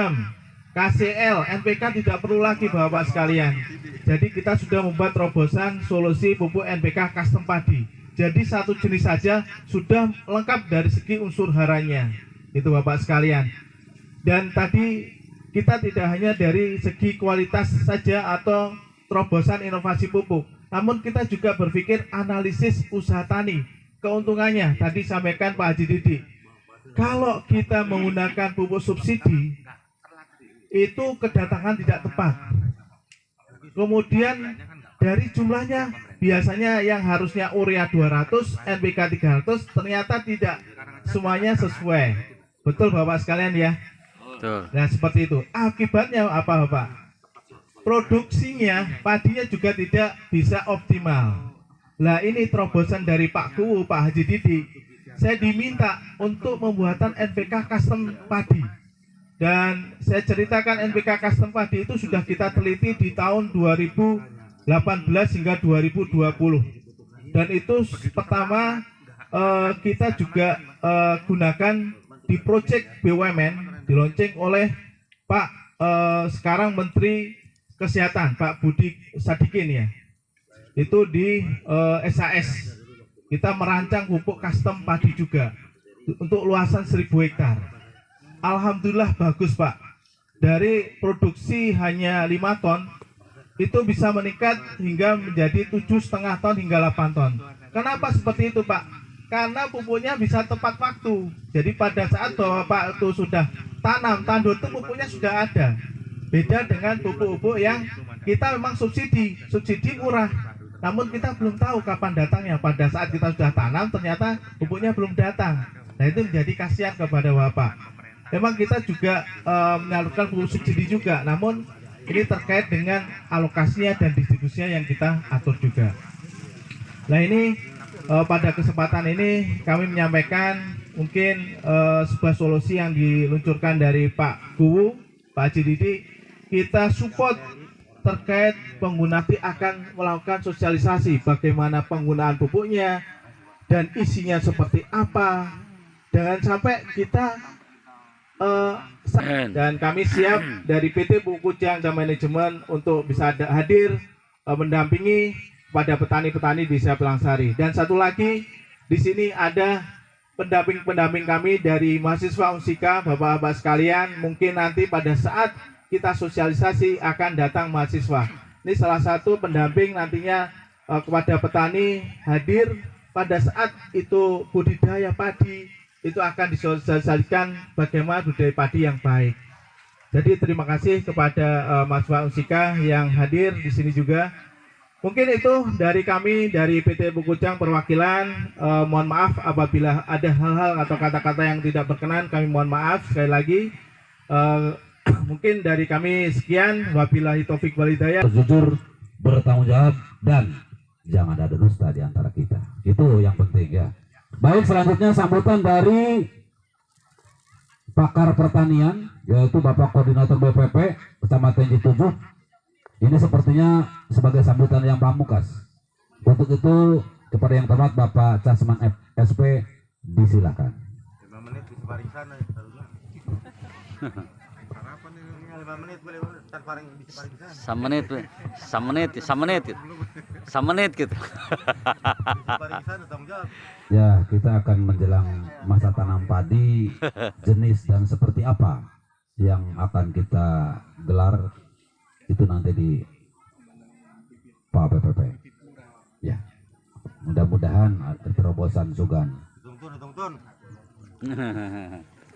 KCL, NPK tidak perlu lagi Bapak sekalian. Jadi kita sudah membuat terobosan solusi pupuk NPK custom padi. Jadi satu jenis saja sudah lengkap dari segi unsur haranya. Itu Bapak sekalian. Dan tadi kita tidak hanya dari segi kualitas saja atau terobosan inovasi pupuk, namun kita juga berpikir analisis usaha tani, keuntungannya. Tadi sampaikan Pak Haji Didi, kalau kita menggunakan pupuk subsidi, itu kedatangan tidak tepat. Kemudian dari jumlahnya, biasanya yang harusnya urea 200, NPK 300, ternyata tidak semuanya sesuai. Betul Bapak sekalian ya? Nah seperti itu. Akibatnya apa Bapak? Produksinya, padinya juga tidak bisa optimal. Nah ini terobosan dari Pak Kuwu, Pak Haji Didi. Saya diminta untuk pembuatan NPK custom padi. Dan saya ceritakan NPK custom padi itu sudah kita teliti di tahun 2018 hingga 2020. Dan itu pertama kita juga gunakan di proyek BUMN dilaunching oleh Pak sekarang Menteri Kesehatan Pak Budi Sadikin ya. Itu di SAS. Kita merancang pupuk custom padi juga untuk luasan 1000 hektar. Alhamdulillah bagus Pak. Dari produksi hanya 5 ton itu bisa meningkat hingga menjadi 7,5 ton hingga 8 ton. Kenapa seperti itu Pak? Karena pupuknya bisa tepat waktu. Jadi pada saat Bapak itu sudah tanam tandur itu pupuknya sudah ada. Beda dengan pupuk-pupuk yang kita memang subsidi murah. Namun kita belum tahu kapan datangnya. Pada saat kita sudah tanam ternyata pupuknya belum datang. Nah itu menjadi kasihan kepada Bapak. Memang kita juga menyalurkan pupuk subsidi juga. Namun ini terkait dengan alokasinya dan distribusinya yang kita atur juga. Nah ini pada kesempatan ini kami menyampaikan mungkin sebuah solusi yang diluncurkan dari Pak Kuwu, Pak Haji Didi. Kita support terkait pengguna akan melakukan sosialisasi bagaimana penggunaan pupuknya dan isinya seperti apa. Jangan sampai kita dan kami siap dari PT Pupuk Kujang dan manajemen untuk bisa hadir mendampingi pada petani-petani di Desa Pelangsari. Dan satu lagi di sini ada pendamping-pendamping kami dari mahasiswa Unsika, Bapak-bapak sekalian. Mungkin nanti pada saat kita sosialisasi akan datang mahasiswa. Ini salah satu pendamping nantinya kepada petani hadir pada saat itu budidaya padi itu akan disosialisasikan bagaimana budidaya padi yang baik. Jadi terima kasih kepada mahasiswa Unsika yang hadir di sini juga. Mungkin itu dari kami dari PT Pupuk Kujang perwakilan. Mohon maaf apabila ada hal-hal atau kata-kata yang tidak berkenan, kami mohon maaf sekali lagi. Mungkin dari kami sekian. Wabillahi taufik wal hidayah. Jujur, bertanggung jawab, dan jangan ada dusta di antara kita. Itu yang penting ya. Baik, selanjutnya sambutan dari pakar pertanian, yaitu Bapak Koordinator BPP Kecamatan Citujuh. Ini sepertinya sebagai sambutan yang pamungkas. Untuk itu kepada yang terhormat Bapak Casman SP disilakan. 5 menit bisa barisan ya. Samenit we. Samenit gitu. Ya, kita akan menjelang masa tanam padi, jenis dan seperti apa yang akan kita gelar itu nanti di Pak PPP. Ya, mudah-mudahan terobosan Sugan.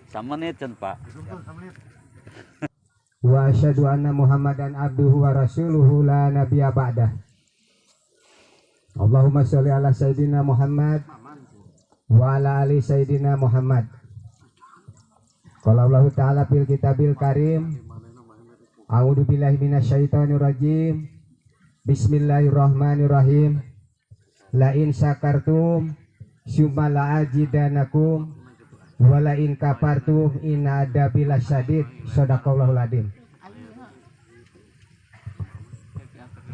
Samenit kan Pak. Wa asyhadu anna Muhammadan abduhu wa rasuluhu la nabiyya ba'dah. Allahumma sholli ala sayyidina Muhammad wa ala ali sayyidina Muhammad. Qala Allah Ta'ala fil kitabil karim. A'udzu billahi minasyaitonir rajim. Bismillahirrahmanirrahim. La in syakartum summa la azidanakum wa la in kafartum inna adabi lasyadid. Shadaqallahul adzim.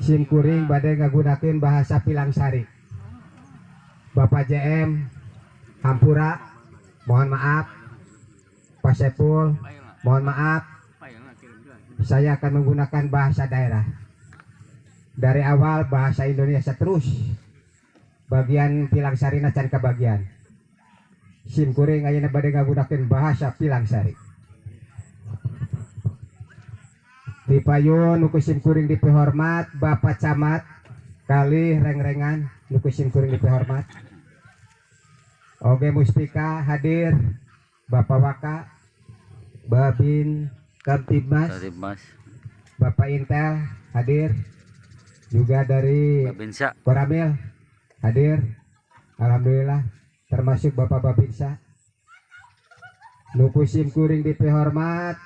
Sim kuring badai ngagunakeun bahasa Pilangsari. Bapak JM Hampura mohon maaf, Pak Sepul mohon maaf, saya akan menggunakan bahasa daerah. Dari awal bahasa Indonesia terus, bagian Pilangsari nacan kebagian. Sim kuring ayeuna bade ngagunakeun bahasa Pilangsari. Dipayun nuku sim kuring dipehormat Bapak Camat kali reng-rengan nuku sim kuring dipehormat. Oge Muspika hadir, Bapak Waka, Babin Kamtibmas, Bapak Intel hadir, juga dari Koramil hadir, alhamdulillah, termasuk Bapak Babinsa. Nuku sim kuring dipehormat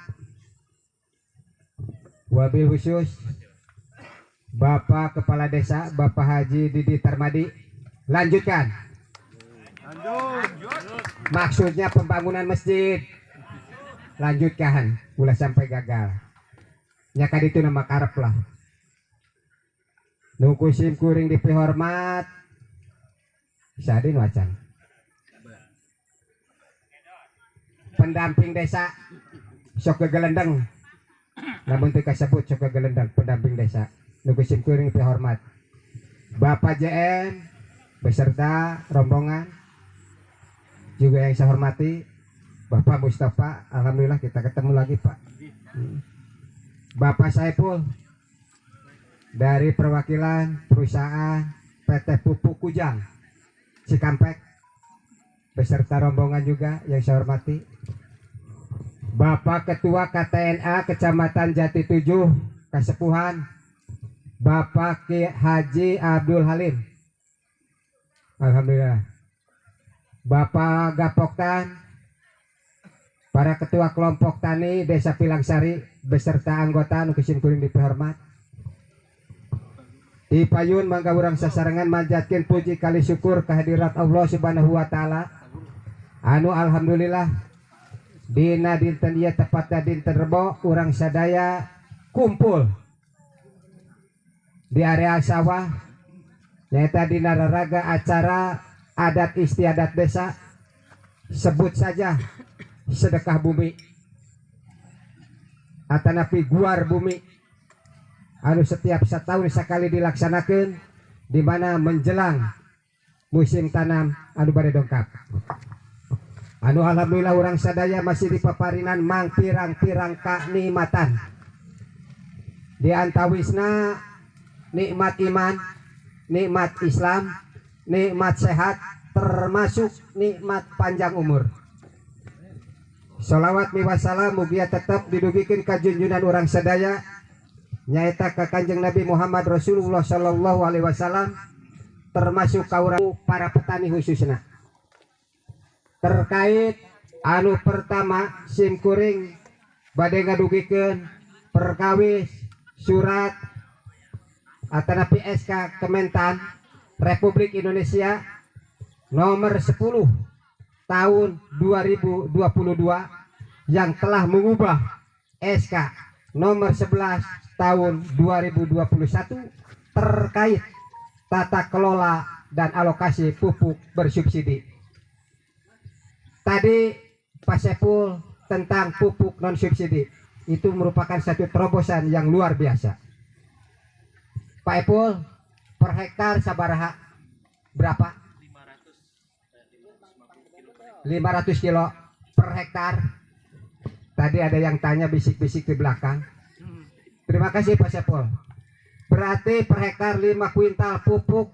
wabil khusus Bapak Kepala Desa Bapak Haji Didi Tarmadi. Lanjutkan. Maksudnya pembangunan masjid. Lanjutkan. Ulah sampai gagal. Nyakad itu nama karep lah. Nuku sim kuring dipehormat Sadin wacan. Pendamping desa sok kegelendeng. Namun tidak sebut suka gelendang pendamping desa. Nuku sim kuring dihormat Bapak JM beserta rombongan, juga yang saya hormati Bapak Mustafa. Alhamdulillah kita ketemu lagi Pak. Bapak Saipul dari perwakilan perusahaan PT Pupuk Kujang Cikampek beserta rombongan juga yang saya hormati. Bapak Ketua KTNA Kecamatan Jati 7 Kasepuhan Bapak Ki Haji Abdul Halim. Alhamdulillah. Bapak Gapoktan, para ketua kelompok tani Desa Pilangsari beserta anggota nu sim kuring dipehormat. Di payun mangga urang sasarengan manjatkeun puji kali syukur kehadirat Allah Subhanahu wa taala. Anu alhamdulillah dina dinten ieu tepatna dinten Rebo urang sadaya kumpul di area sawah nyaeta dina raraga acara adat istiadat desa, sebut saja sedekah bumi atanapi guar bumi anu setiap setahun sekali dilaksanakan di mana menjelang musim tanam anu bade dongkap. Anu alhamdulillah orang sadaya masih dipaparinan mang pirang-pirang kanikmatan. Di antawisna nikmat iman, nikmat Islam, nikmat sehat, termasuk nikmat panjang umur. Sholawat miwassalam mugia tetap didugikeun ka junjunan orang sadaya nyaeta ka Kanjeng Nabi Muhammad Rasulullah sallallahu alaihi wasallam, termasuk ka urang para petani khususna. Terkait anu pertama sim kuring bade ngadugikeun perkawis surat atanapi SK Kementan Republik Indonesia nomor 10 tahun 2022 yang telah mengubah SK nomor 11 tahun 2021 terkait tata kelola dan alokasi pupuk bersubsidi. Tadi Pak Sepul tentang pupuk non subsidi. itu merupakan satu terobosan yang luar biasa. Pak Epul, per hektar sabaraha berapa? 500 kilo per hektar. Tadi ada yang tanya bisik-bisik di belakang. Terima kasih Pak Sepul. Berarti per hektar 5 kuintal pupuk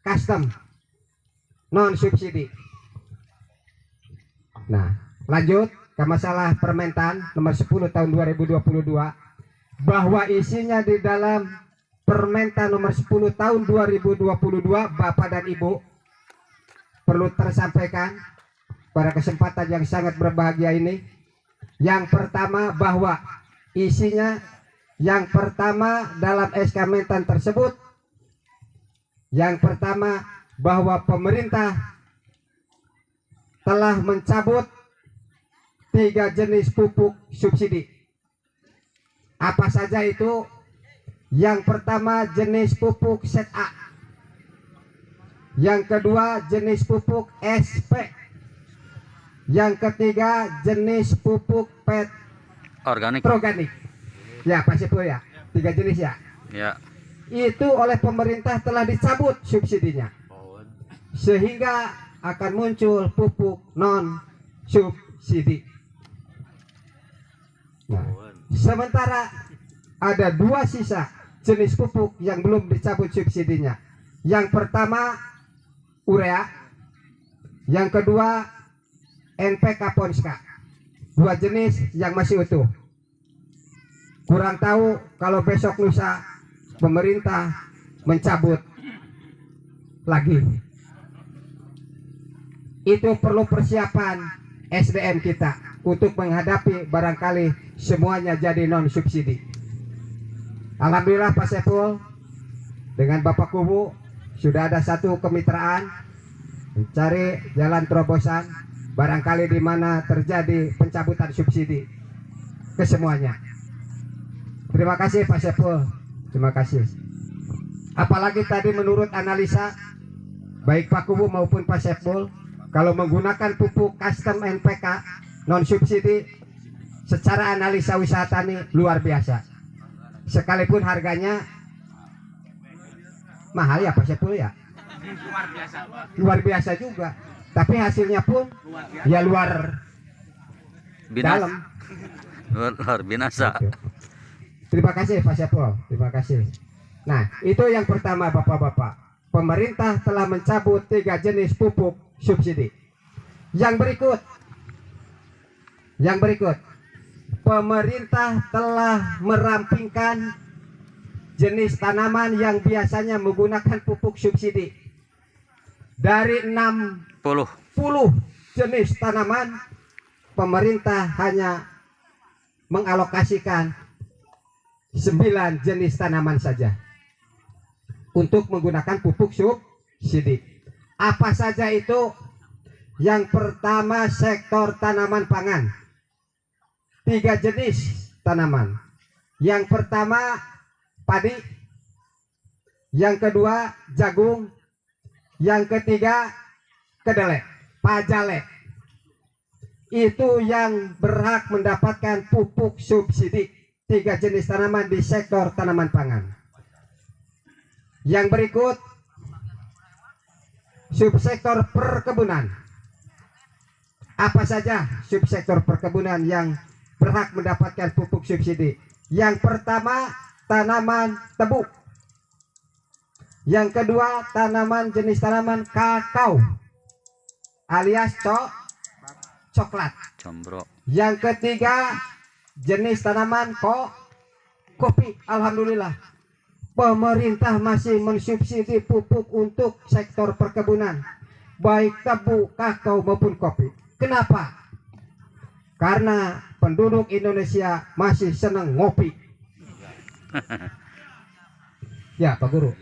custom non subsidi. Nah, lanjut ke masalah Permentan nomor 10 tahun 2022, bahwa isinya di dalam Permentan nomor 10 tahun 2022, Bapak dan Ibu, perlu tersampaikan pada kesempatan yang sangat berbahagia ini. Yang pertama, bahwa isinya yang pertama dalam SK Mentan tersebut, yang pertama bahwa pemerintah telah mencabut 3 jenis pupuk subsidi. Apa saja itu? Yang pertama jenis pupuk set A, yang kedua jenis pupuk SP, yang ketiga jenis pupuk PET Organik. Ya Pak Sepul ya, 3 jenis ya. Ya. Itu oleh pemerintah telah dicabut subsidinya, sehingga akan muncul pupuk non subsidi. Nah, sementara ada 2 sisa jenis pupuk yang belum dicabut subsidinya. Yang pertama urea, yang kedua NPK Ponska. 2 jenis yang masih utuh. Kurang tahu kalau besok lusa pemerintah mencabut lagi. Itu perlu persiapan SDM kita untuk menghadapi barangkali semuanya jadi non subsidi. Alhamdulillah Pak Sepul dengan Bapak Kubu sudah ada satu kemitraan mencari jalan terobosan barangkali di mana terjadi pencabutan subsidi ke semuanya. Terima kasih Pak Sepul, terima kasih. Apalagi tadi menurut analisa baik Pak Kubu maupun Pak Sepul, kalau menggunakan pupuk custom NPK non subsidi, secara analisa wisata ini luar biasa. Sekalipun harganya mahal ya Pak Sepul ya, luar biasa juga. Tapi hasilnya pun ya luar dalam, luar binasa. Terima kasih Pak Sepul, terima kasih. Nah, itu yang pertama Bapak-bapak. Pemerintah telah mencabut 3 jenis pupuk subsidi. Yang berikut, pemerintah telah merampingkan jenis tanaman yang biasanya menggunakan pupuk subsidi. Dari 60 jenis tanaman, pemerintah hanya mengalokasikan 9 jenis tanaman saja untuk menggunakan pupuk subsidi. Apa saja itu? Yang pertama sektor tanaman pangan, 3 jenis tanaman. Yang pertama padi, yang kedua jagung, yang ketiga kedelai, pajale. Itu yang berhak mendapatkan pupuk subsidi, 3 jenis tanaman di sektor tanaman pangan. Yang berikut subsektor perkebunan. Apa saja subsektor perkebunan yang berhak mendapatkan pupuk subsidi? Yang pertama tanaman tebu, yang kedua tanaman jenis tanaman kakao alias coklat, yang ketiga jenis tanaman kopi. Alhamdulillah pemerintah masih mensubsidi pupuk untuk sektor perkebunan, baik tebu, kakao maupun kopi. Kenapa? Karena penduduk Indonesia masih senang ngopi. Ya Pak Guru,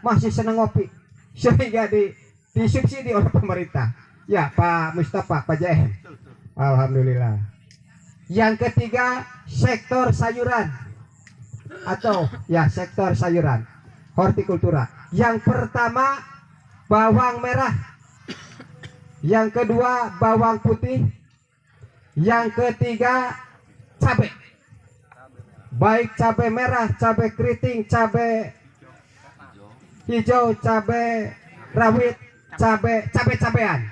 masih senang ngopi, sehingga disubsidi oleh pemerintah. Ya Pak Mustafa, Pak JM. Alhamdulillah. Yang ketiga sektor sayuran atau ya sektor sayuran hortikultura. Yang pertama bawang merah, yang kedua bawang putih, yang ketiga cabai. baik cabai merah, cabai keriting, cabai hijau, cabai rawit, cabai-cabean.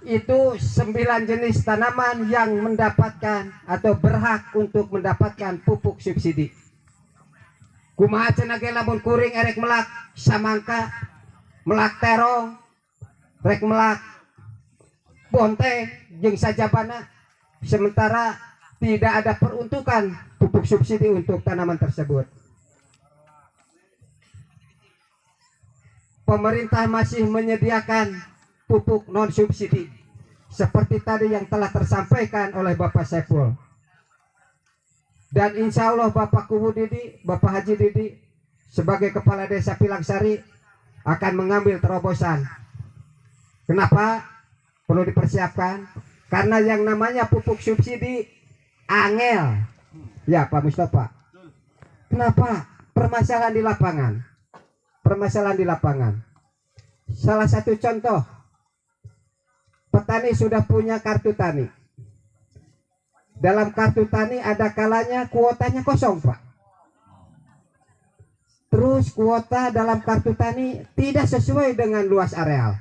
Itu 9 jenis tanaman yang mendapatkan atau berhak untuk mendapatkan pupuk subsidi. Kumaha cenah ge lamun kuring erek melak samangka, melak terong, rek melak bonteng jeung sajabana, sementara tidak ada peruntukan pupuk subsidi untuk tanaman tersebut. Pemerintah masih menyediakan pupuk non subsidi seperti tadi yang telah tersampaikan oleh Bapak Saiful. Dan insya Allah Bapak Kubu Didi, Bapak Haji Didi sebagai Kepala Desa Pilangsari akan mengambil terobosan. Kenapa perlu dipersiapkan? Karena yang namanya pupuk subsidi angel. Ya Pak Mustafa. Kenapa? Permasalahan di lapangan. Permasalahan di lapangan. Salah satu contoh, petani sudah punya kartu tani. Dalam kartu tani ada kalanya kuotanya kosong, Pak. Terus kuota dalam kartu tani tidak sesuai dengan luas areal.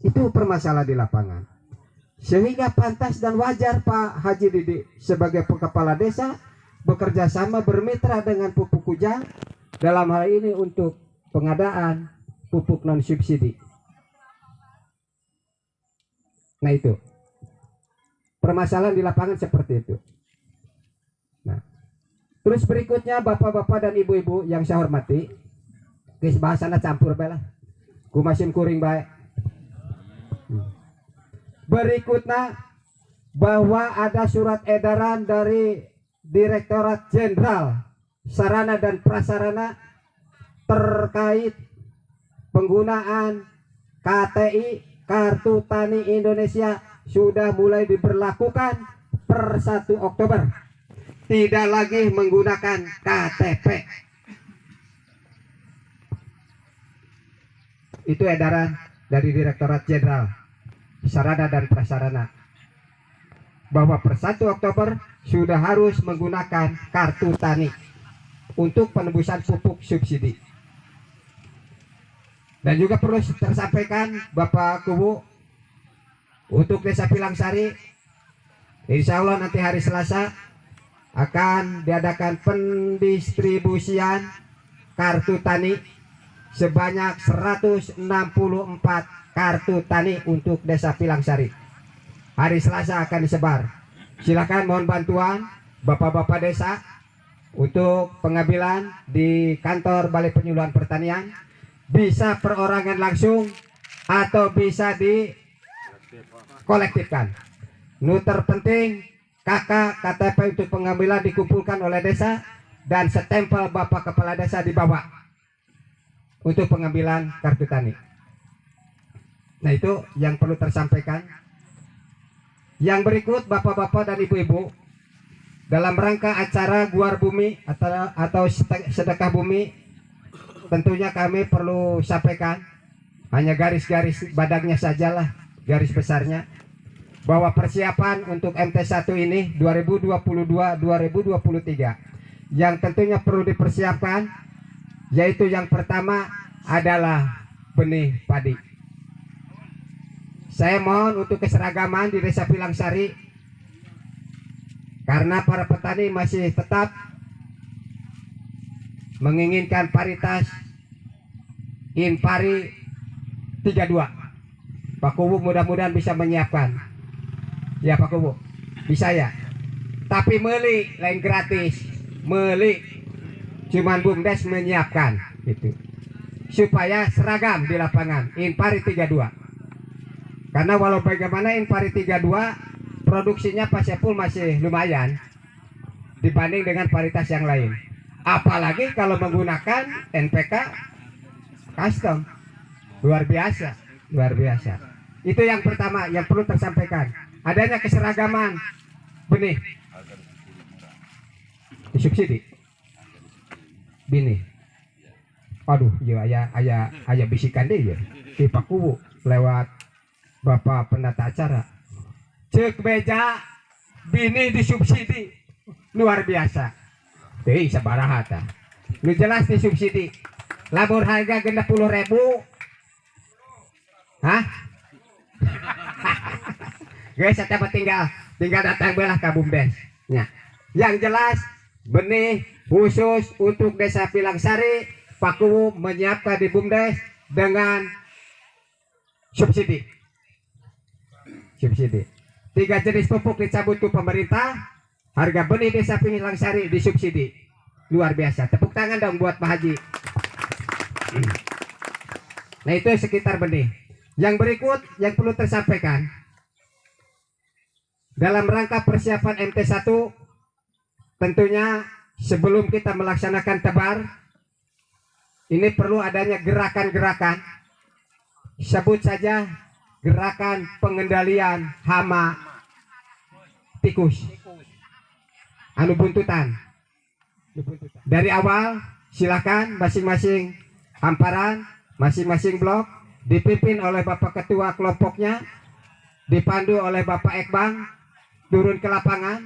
Itu permasalahan di lapangan. Sehingga pantas dan wajar Pak Haji Didi sebagai kepala desa bekerja sama bermitra dengan Pupuk Kujang dalam hal ini untuk pengadaan pupuk non subsidi. Nah itu permasalahan di lapangan seperti itu. Nah, terus berikutnya bapak-bapak dan ibu-ibu yang saya hormati, guys bahasana campur bela, kumasin kuring baik. Berikutnya bahwa ada surat edaran dari Direktorat Jenderal Sarana dan Prasarana terkait penggunaan KTI Kartu Tani Indonesia sudah mulai diberlakukan per 1 Oktober. Tidak lagi menggunakan KTP. Itu edaran dari Direktorat Jenderal Sarana dan Prasarana bahwa per 1 Oktober sudah harus menggunakan kartu tani untuk penembusan pupuk subsidi. Dan juga perlu tersampaikan Bapak Kubu, untuk Desa Pilangsari, insya Allah nanti hari Selasa akan diadakan pendistribusian kartu tani sebanyak 164 kartu tani untuk Desa Pilangsari. Hari Selasa akan disebar. Silakan mohon bantuan Bapak-bapak desa untuk pengambilan di kantor Balai Penyuluhan Pertanian, bisa perorangan langsung atau bisa dikolektifkan. Nu terpenting kakak KTP untuk pengambilan dikumpulkan oleh desa dan setempel Bapak Kepala Desa dibawa untuk pengambilan kartu tani. Nah itu yang perlu tersampaikan. Yang berikut bapak-bapak dan ibu-ibu, dalam rangka acara Guar Bumi atau sedekah bumi, tentunya kami perlu sampaikan hanya garis-garis badannya sajalah, garis besarnya, bahwa persiapan untuk MT1 ini 2022-2023 yang tentunya perlu dipersiapkan, yaitu yang pertama adalah benih padi. Saya mohon untuk keseragaman di Desa Pilangsari, karena para petani masih tetap menginginkan paritas Inpari 32. Pak Kubu mudah-mudahan bisa menyiapkan. Ya Pak Kubu, bisa ya. Tapi meli lain gratis, meli cuman BUMDes menyiapkan gitu. Supaya seragam di lapangan Inpari 32. Karena walau bagaimana Inpari 32 produksinya Pak Sepul masih lumayan dibanding dengan paritas yang lain. Apalagi kalau menggunakan NPK custom. Luar biasa, luar biasa. Itu yang pertama yang perlu tersampaikan. Adanya keseragaman benih disubsidi. Benih. Aduh, ya ayah bisikan deh ya. Di Pak Kubu lewat Bapak penata acara. Cek beja bini disubsidi luar biasa. Teh sabaraha tah. Nu jelas disubsidi. Lamun harga 60.000. Hah? Guys, saya tinggal datang belah ke BUMDes. Ya. Yang jelas benih khusus untuk Desa Pilangsari, Pak Kuwu menyiapkan di BUMDes dengan subsidi. Subsidi. 3 jenis pupuk dicabut ke pemerintah, harga benih Desa Pilangsari disubsidi. Luar biasa. Tepuk tangan dong buat Pak Haji. Nah, itu sekitar benih. Yang berikut yang perlu tersampaikan dalam rangka persiapan MT1, tentunya sebelum kita melaksanakan tebar, ini perlu adanya gerakan-gerakan. Sebut saja gerakan pengendalian hama tikus. Anu buntutan. Dari awal silakan masing-masing hamparan, masing-masing blok dipimpin oleh Bapak Ketua kelompoknya, dipandu oleh Bapak Ekbang, turun ke lapangan.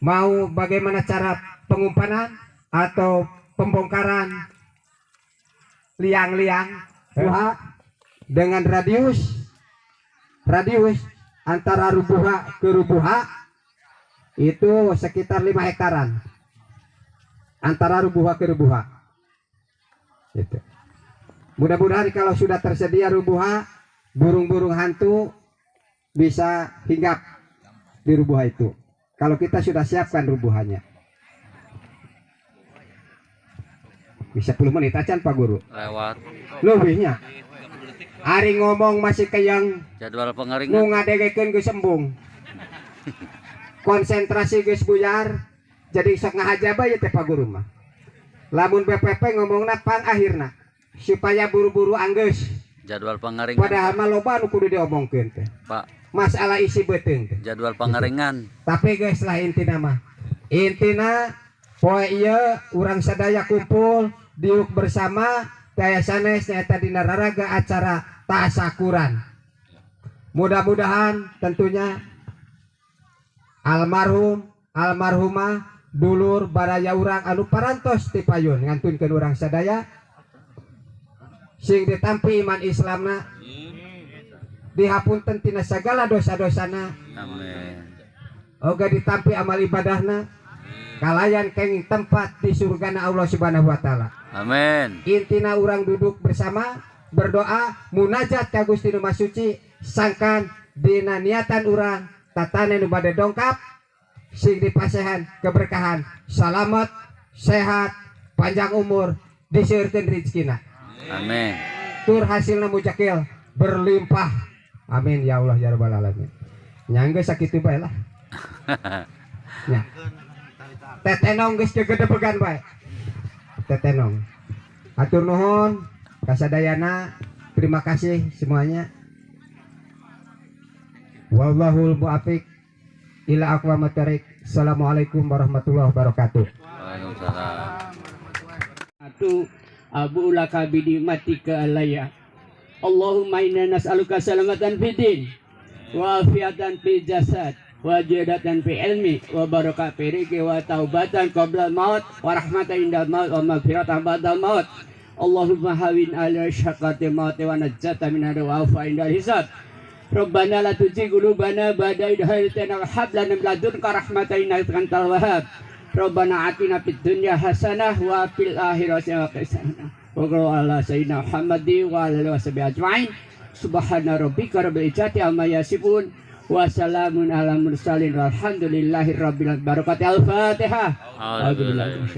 Mau bagaimana cara pengumpanan atau pembongkaran liang-liang buah dengan radius antara rubuha ke rubuha itu sekitar 5 hektaran antara rubuha ke rubuha. Gitu. Mudah-mudahan kalau sudah tersedia rubuha, burung-burung hantu bisa hinggap di rubuha itu. Kalau kita sudah siapkan rubuhannya. Bisa 10 menit acan Pak Guru. Lewat. Lebihnya. Ari ngomong masih keyang. Jadwal pengeringan. Nu ngadegekeun geus sembung. Konsentrasi geus buyar. Jadi sok ngahajaba ya teh Pak Guru mah. Lamun BPP ngomongna pang akhirna supaya buru-buru anggeus. Jadwal pengeringan. Padahal mah loba anu kudu diomongkeun teh. Pak. Masalah isi beuteung teh. Jadwal pengeringan. Tapi guys lah intina mah. Intina poe ieu urang sadaya kumpul diuk bersama daya sanes nyaeta dina raraga acara tasakuran. Mudah-mudahan tentunya almarhumah dulur baraya urang anu parantos ti payun ngantunkeun urang sadaya sing ditampi iman Islamna, dihapunten tina sagala dosa-dosana, Amin. oga ditampi amal ibadahna, kalayan kenging tempat di surgana Allah Subhanahu wa taala. Amin. Intina urang duduk bersama berdoa munajat ka Gusti Nu Maha Suci sangkan dina niatan urang tatane nu bade dongkap sing dipasehan keberkahan, salamet, sehat, panjang umur, diseureurkeun rezekina. Amin. Tur hasilna mujakil berlimpah. Amin ya Allah ya rabbal alamin. Nyangge sakitu bae lah. Nya. Tetenong geus gegede-began bae. Tetenong. Atur nuhun kasadayana. Terima kasih semuanya. Wallahul muwaffiq ila aqwamit thoriq. Assalamualaikum warahmatullahi wabarakatuh. Waalaikumsalam. Abu laka bidimatika alaya. Allahumma inna nas'aluka salamatan fid din wa afiatan fil jasad wa jadatan fi ilmi wa barakah fi rizqi wa taubatan qabla maut wa rahmatan indal maut wa maghfiratan ba'dal maut. Allahumma hawin ala syaqati maut wa najjata min wa afa indal hisab. Rabbana la tuzigh qulubana ba'da idh hadaytana wa hab lana min ladunka rahmatan innaka antal wahhab. Rabbana atina fid dunya hasanah wa fil akhirati hasanah. Wa qul ala sayyidina Muhammadi wa ala alihi washabihi ajmain. Subhana rabbika rabbil izzati amma yasifun wa salamun ala mursalin walhamdulillahi rabbil alamin. Barakati al-Fatihah. Alhamdulillah.